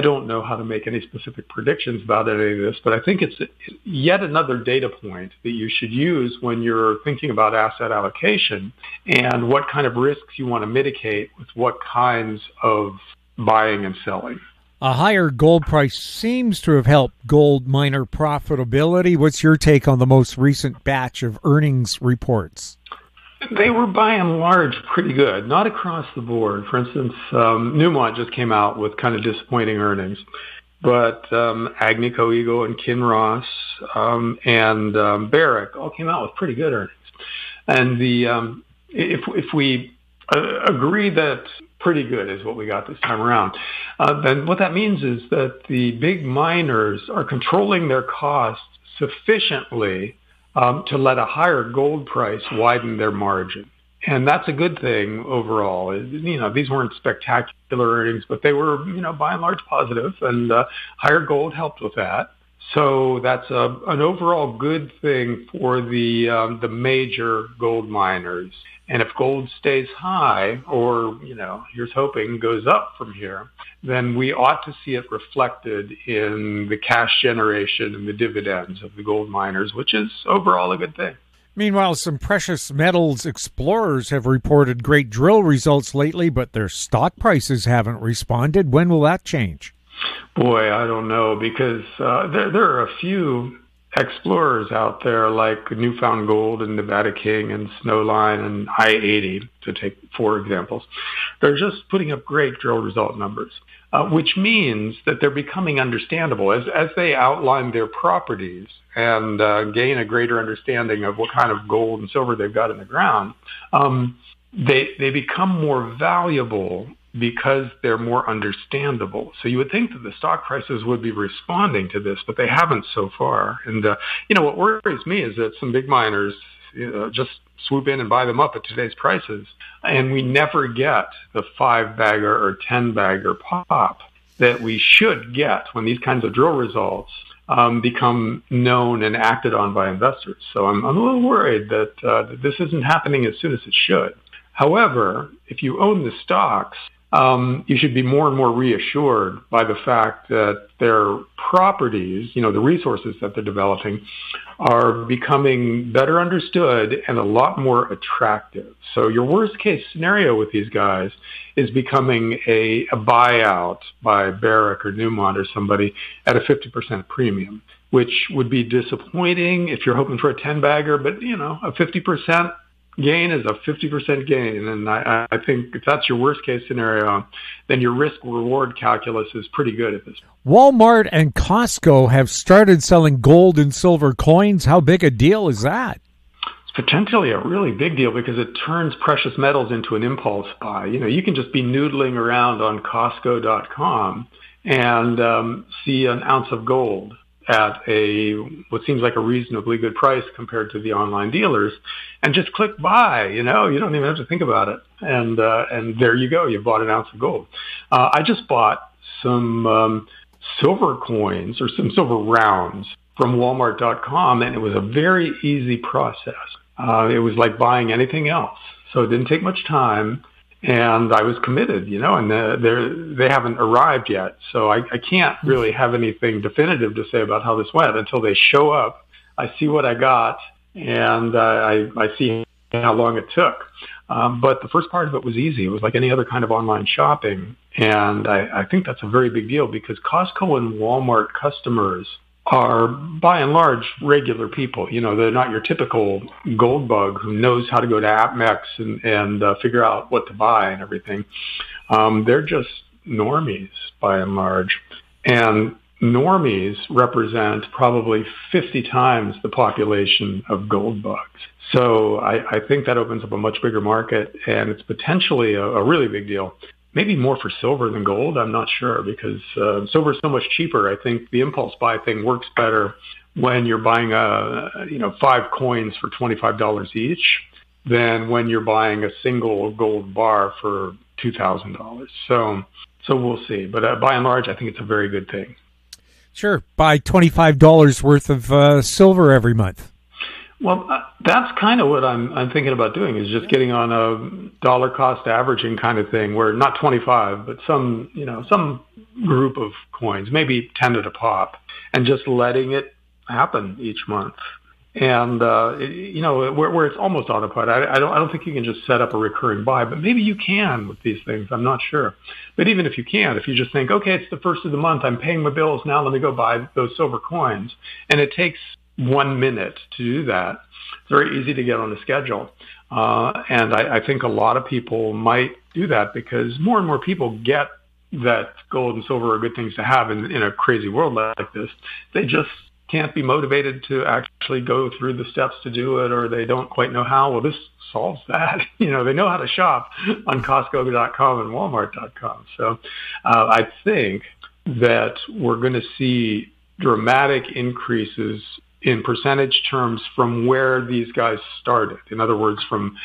Speaker 6: don't know how to make any specific predictions about any of this, but I think it's yet another data point that you should use when you're thinking about asset allocation and what kind of risks you want to mitigate with what kinds of buying and selling.
Speaker 1: A higher gold price seems to have helped gold miner profitability. What's your take on the most recent batch of earnings reports?
Speaker 6: They were by and large pretty good, not across the board. For instance, Newmont just came out with kind of disappointing earnings, but Agnico Eagle and Kinross and Barrick all came out with pretty good earnings. And if we agree that pretty good is what we got this time around, then what that means is that the big miners are controlling their costs sufficiently to let a higher gold price widen their margin. And that's a good thing overall. These weren't spectacular earnings, but they were, by and large positive, and higher gold helped with that. So that's an overall good thing for the major gold miners. And if gold stays high, or, here's hoping, goes up from here, then we ought to see it reflected in the cash generation and the dividends of the gold miners, which is overall a good thing.
Speaker 1: Meanwhile, some precious metals explorers have reported great drill results lately, but their stock prices haven't responded. When will that change?
Speaker 6: Boy, I don't know, because there are a few explorers out there like Newfound Gold and Nevada King and Snowline and I-80, to take 4 examples. They're just putting up great drill result numbers, which means that they're becoming understandable. As they outline their properties and gain a greater understanding of what kind of gold and silver they've got in the ground, they become more valuable because they're more understandable. So you would think that the stock prices would be responding to this, but they haven't so far. And, what worries me is that some big miners just swoop in and buy them up at today's prices, and we never get the 5-bagger or 10-bagger pop that we should get when these kinds of drill results become known and acted on by investors. So I'm a little worried that this isn't happening as soon as it should. However, if you own the stocks, you should be more and more reassured by the fact that their properties, the resources that they're developing, are becoming better understood and a lot more attractive. So your worst case scenario with these guys is becoming a buyout by Barrick or Newmont or somebody at a 50% premium, which would be disappointing if you're hoping for a 10-bagger, but, a 50% gain is a 50% gain, and I think if that's your worst case scenario, then your risk-reward calculus is pretty good at this point.
Speaker 1: Walmart and Costco have started selling gold and silver coins. How big a deal is that?
Speaker 6: It's potentially a really big deal because it turns precious metals into an impulse buy. You can just be noodling around on Costco.com and see an ounce of gold at what seems like a reasonably good price compared to the online dealers, and just click buy. You don't even have to think about it, and there you go. You bought an ounce of gold. I just bought some silver coins or some silver rounds from Walmart.com, and it was a very easy process. It was like buying anything else, so it didn't take much time. And I was committed, and they haven't arrived yet. So I can't really have anything definitive to say about how this went until they show up. I see what I got, and I see how long it took. But the first part of it was easy. It was like any other kind of online shopping. And I think that's a very big deal because Costco and Walmart customers are by and large regular people. They're not your typical gold bug who knows how to go to AppMex and figure out what to buy and everything. They're just normies by and large. And normies represent probably 50 times the population of gold bugs. So I think that opens up a much bigger market, and it's potentially a really big deal. Maybe more for silver than gold, I'm not sure, because silver is so much cheaper. I think the impulse buy thing works better when you're buying 5 coins for $25 each. than when you're buying a single gold bar for $2,000. So we'll see. But by and large, I think it's a very good thing.
Speaker 1: Sure. Buy $25 worth of silver every month.
Speaker 6: Well, that's kind of what I'm thinking about doing, is just getting on a dollar cost averaging kind of thing, where not 25, but some group of coins, maybe 10 at a pop, and just letting it happen each month. And where it's almost autopilot. I don't think you can just set up a recurring buy, but maybe you can with these things. I'm not sure. But even if you can't, if you just think, okay, it's the first of the month, I'm paying my bills now, let me go buy those silver coins, and it takes 1 minute to do that. It's very easy to get on a schedule. And I think a lot of people might do that because more and more people get that gold and silver are good things to have in a crazy world like this. They just can't be motivated to actually go through the steps to do it, or they don't quite know how. Well, this solves that. They know how to shop on Costco.com and Walmart.com. So I think that we're going to see dramatic increases in percentage terms from where these guys started. In other words, from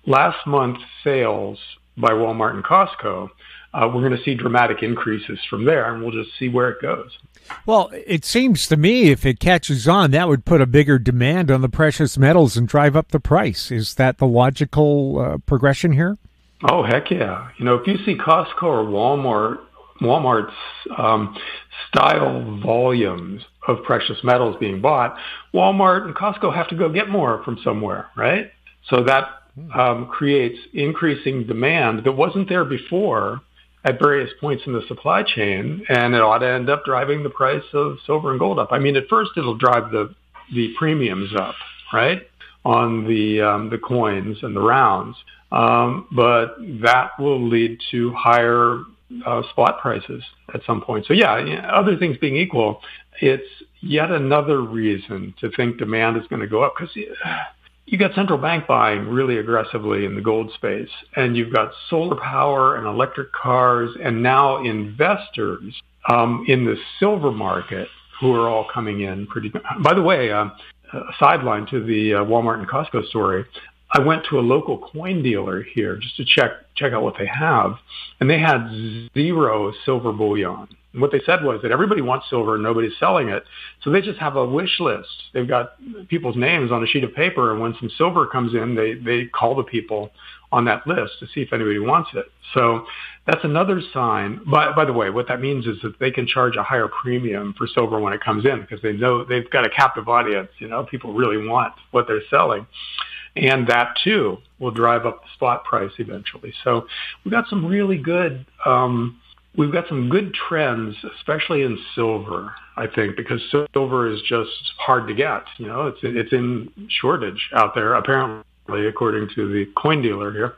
Speaker 6: last month's sales by Walmart and Costco, we're going to see dramatic increases from there, and we'll just see where it goes.
Speaker 1: Well, it seems to me if it catches on, that would put a bigger demand on the precious metals and drive up the price. Is that the logical progression here?
Speaker 6: Oh, heck yeah. If you see Costco or Walmart's style volumes of precious metals being bought, Walmart and Costco have to go get more from somewhere, right? So that creates increasing demand that wasn't there before at various points in the supply chain, and it ought to end up driving the price of silver and gold up. I mean, at first it'll drive the premiums up, right, on the coins and the rounds, but that will lead to higher spot prices at some point. So yeah, other things being equal, it's yet another reason to think demand is going to go up, because you got central bank buying really aggressively in the gold space, and you've got solar power and electric cars, and now investors in the silver market who are all coming in pretty. By the way, a sideline to the Walmart and Costco story. I went to a local coin dealer here just to check out what they have, and they had zero silver bullion. And what they said was that everybody wants silver and nobody's selling it, so they just have a wish list. They've got people's names on a sheet of paper, and when some silver comes in, they call the people on that list to see if anybody wants it. So that's another sign. By the way, what that means is that they can charge a higher premium for silver when it comes in, because they know they've got a captive audience. People really want what they're selling. And that, too, will drive up the spot price eventually. So we've got some really good trends, especially in silver, I think, because silver is just hard to get. It's in shortage out there, apparently, according to the coin dealer here.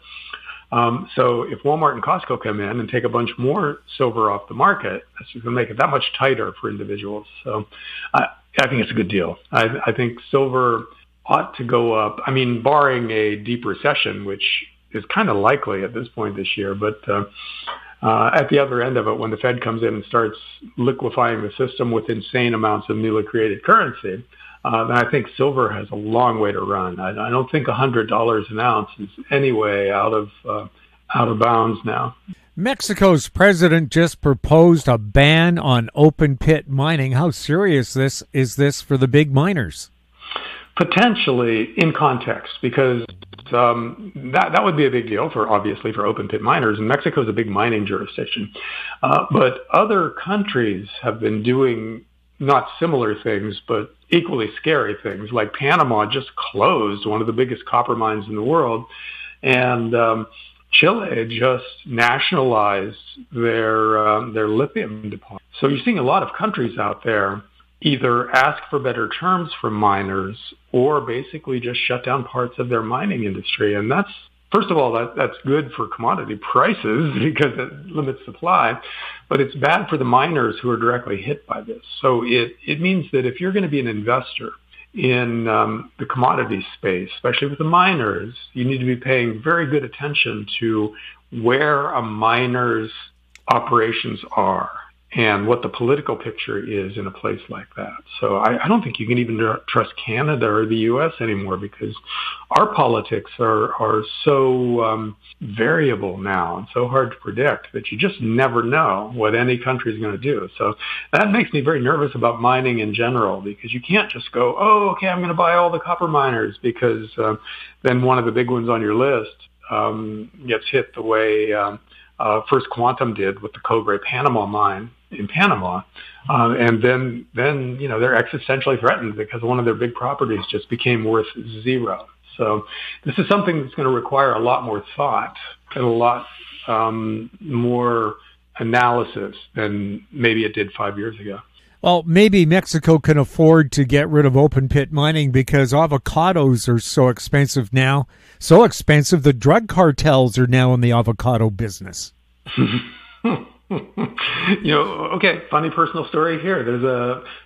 Speaker 6: So if Walmart and Costco come in and take a bunch more silver off the market, that's going to make it that much tighter for individuals. So I think it's a good deal. I think silver ought to go up. I mean, barring a deep recession, which is kind of likely at this point this year. But at the other end of it, when the Fed comes in and starts liquefying the system with insane amounts of newly created currency, then I think silver has a long way to run. I don't think $100 an ounce is anyway out of bounds now.
Speaker 1: Mexico's president just proposed a ban on open pit mining. How serious is this for the big miners?
Speaker 6: Potentially in context, because that would be a big deal obviously for open pit miners, and Mexico is a big mining jurisdiction. But other countries have been doing not similar things, but equally scary things. Like Panama just closed one of the biggest copper mines in the world, and Chile just nationalized their lithium deposit. So you're seeing a lot of countries out there either ask for better terms for miners or basically just shut down parts of their mining industry. And that's, first of all, that's good for commodity prices because it limits supply, but it's bad for the miners who are directly hit by this. So it means that if you're going to be an investor in the commodity space, especially with the miners, you need to be paying very good attention to where a miner's operations are. and what the political picture is in a place like that. So I don't think you can even trust Canada or the U.S. anymore, because our politics are so variable now and so hard to predict that you just never know what any country is going to do. So that makes me very nervous about mining in general, because you can't just go, oh, okay, I'm going to buy all the copper miners, because then one of the big ones on your list gets hit the way First Quantum did with the Cobre Panama mine in Panama, and then they're existentially threatened because one of their big properties just became worth zero. So this is something that's going to require a lot more thought and a lot more analysis than maybe it did 5 years ago.
Speaker 1: Well, maybe Mexico can afford to get rid of open pit mining because avocados are so expensive now. So expensive, the drug cartels are now in the avocado business.
Speaker 6: Okay, funny personal story here.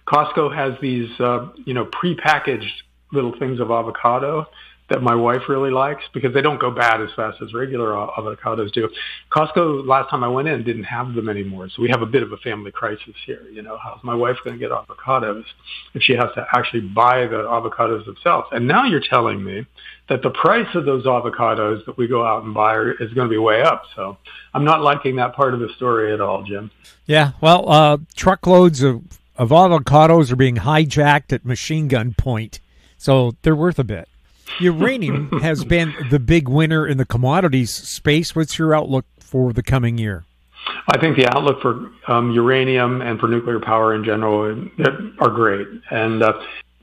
Speaker 6: Costco has these, prepackaged little things of avocado that my wife really likes because they don't go bad as fast as regular avocados do. Costco, last time I went in, didn't have them anymore. So we have a bit of a family crisis here. How's my wife going to get avocados if she has to actually buy the avocados themselves? And now you're telling me that the price of those avocados that we go out and buy is going to be way up. So I'm not liking that part of the story at all, Jim.
Speaker 1: Yeah, well, truckloads of avocados are being hijacked at machine gun point. So they're worth a bit. Uranium has been the big winner in the commodities space. What's your outlook for the coming year?
Speaker 6: I think the outlook for uranium and for nuclear power in general are great. And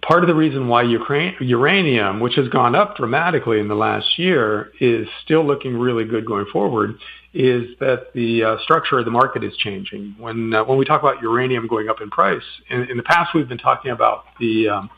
Speaker 6: part of the reason why uranium, which has gone up dramatically in the last year, is still looking really good going forward is that the structure of the market is changing. When we talk about uranium going up in price, in the past we've been talking about the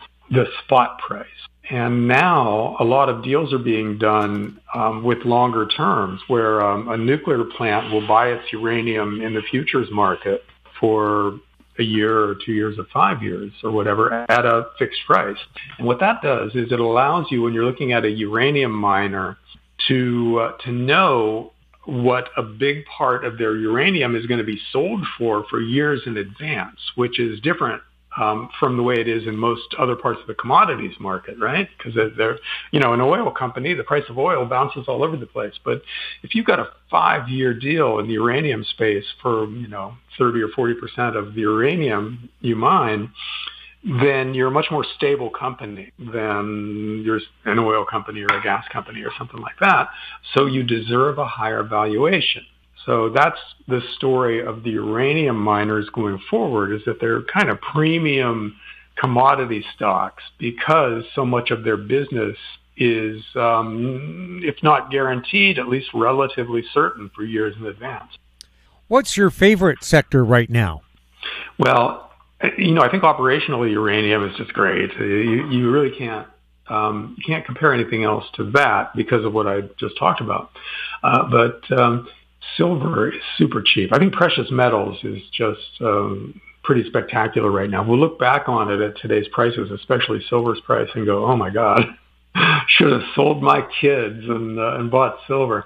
Speaker 6: spot price. And now a lot of deals are being done with longer terms where a nuclear plant will buy its uranium in the futures market for a year or 2 years or 5 years or whatever at a fixed price. And what that does is it allows you, when you're looking at a uranium miner, to know what a big part of their uranium is going to be sold for years in advance, which is different from the way it is in most other parts of the commodities market, right? Because they're, an oil company, the price of oil bounces all over the place. But if you've got a 5-year deal in the uranium space for, 30 or 40% of the uranium you mine, then you're a much more stable company than you're an oil company or a gas company or something like that. So you deserve a higher valuation. So that's the story of the uranium miners going forward, is that they're kind of premium commodity stocks because so much of their business is, if not guaranteed, at least relatively certain for years in advance. What's your favorite sector right now? Well, I think operationally uranium is just great. You really can't compare anything else to that because of what I just talked about. But silver is super cheap. I think precious metals is just pretty spectacular right now. We'll look back on it at today's prices, especially silver's price, and go, oh my God, should have sold my kids and bought silver,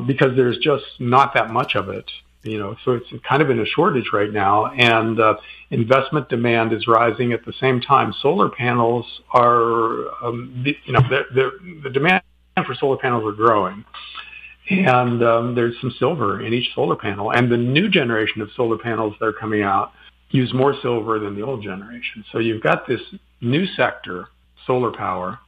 Speaker 6: because there's just not that much of it. So it's kind of in a shortage right now, and investment demand is rising at the same time. Solar panels are, the demand for solar panels are growing. And there's some silver in each solar panel. And the new generation of solar panels that are coming out use more silver than the old generation. So you've got this new sector, solar power,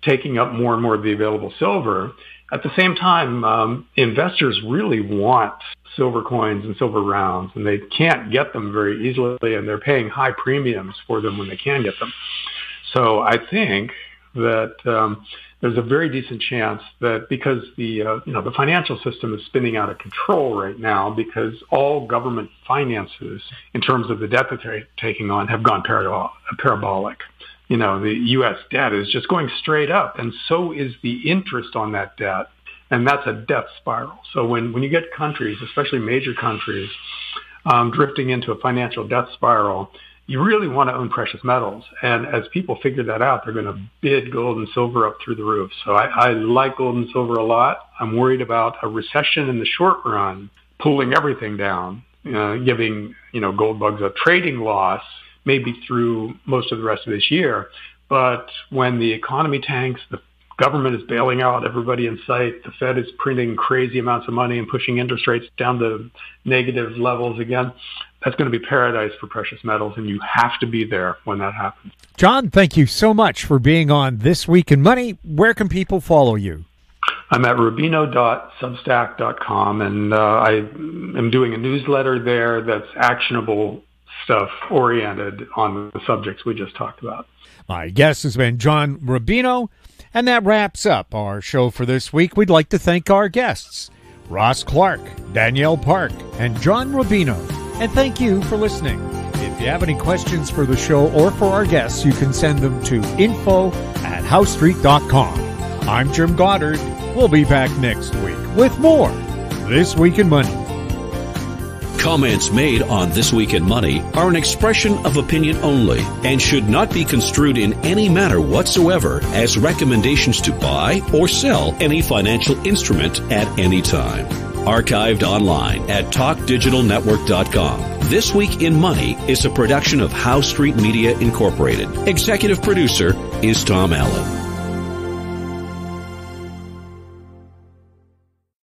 Speaker 6: taking up more and more of the available silver. At the same time, investors really want silver coins and silver rounds, and they can't get them very easily, and they're paying high premiums for them when they can get them. So I think that there's a very decent chance that because the financial system is spinning out of control right now, because all government finances in terms of the debt that they're taking on have gone parabolic. The U.S. debt is just going straight up, and so is the interest on that debt, and that's a death spiral. So when you get countries, especially major countries, drifting into a financial death spiral, you really want to own precious metals. And as people figure that out, they're going to bid gold and silver up through the roof. So I like gold and silver a lot. I'm worried about a recession in the short run pulling everything down. giving, gold bugs a trading loss, maybe through most of the rest of this year. But when the economy tanks, the government is bailing out everybody in sight, the Fed is printing crazy amounts of money and pushing interest rates down to negative levels again, that's going to be paradise for precious metals, and you have to be there when that happens.
Speaker 1: John, thank you so much for being on This Week in Money. Where can people follow you?
Speaker 6: I'm at rubino.substack.com, and I am doing a newsletter there that's actionable stuff oriented on the subjects we just talked about.
Speaker 1: My guest has been John Rubino, and that wraps up our show for this week. We'd like to thank our guests, Ross Clark, Danielle Park, and John Rubino, and thank you for listening. If you have any questions for the show or for our guests, you can send them to info@howstreet.com. I'm Jim Goddard. We'll be back next week with more This Week in Money.
Speaker 3: Comments made on This Week in Money are an expression of opinion only and should not be construed in any manner whatsoever as recommendations to buy or sell any financial instrument at any time. Archived online at TalkDigitalNetwork.com. This Week in Money is a production of Howe Street Media Incorporated. Executive producer is Tom Allen.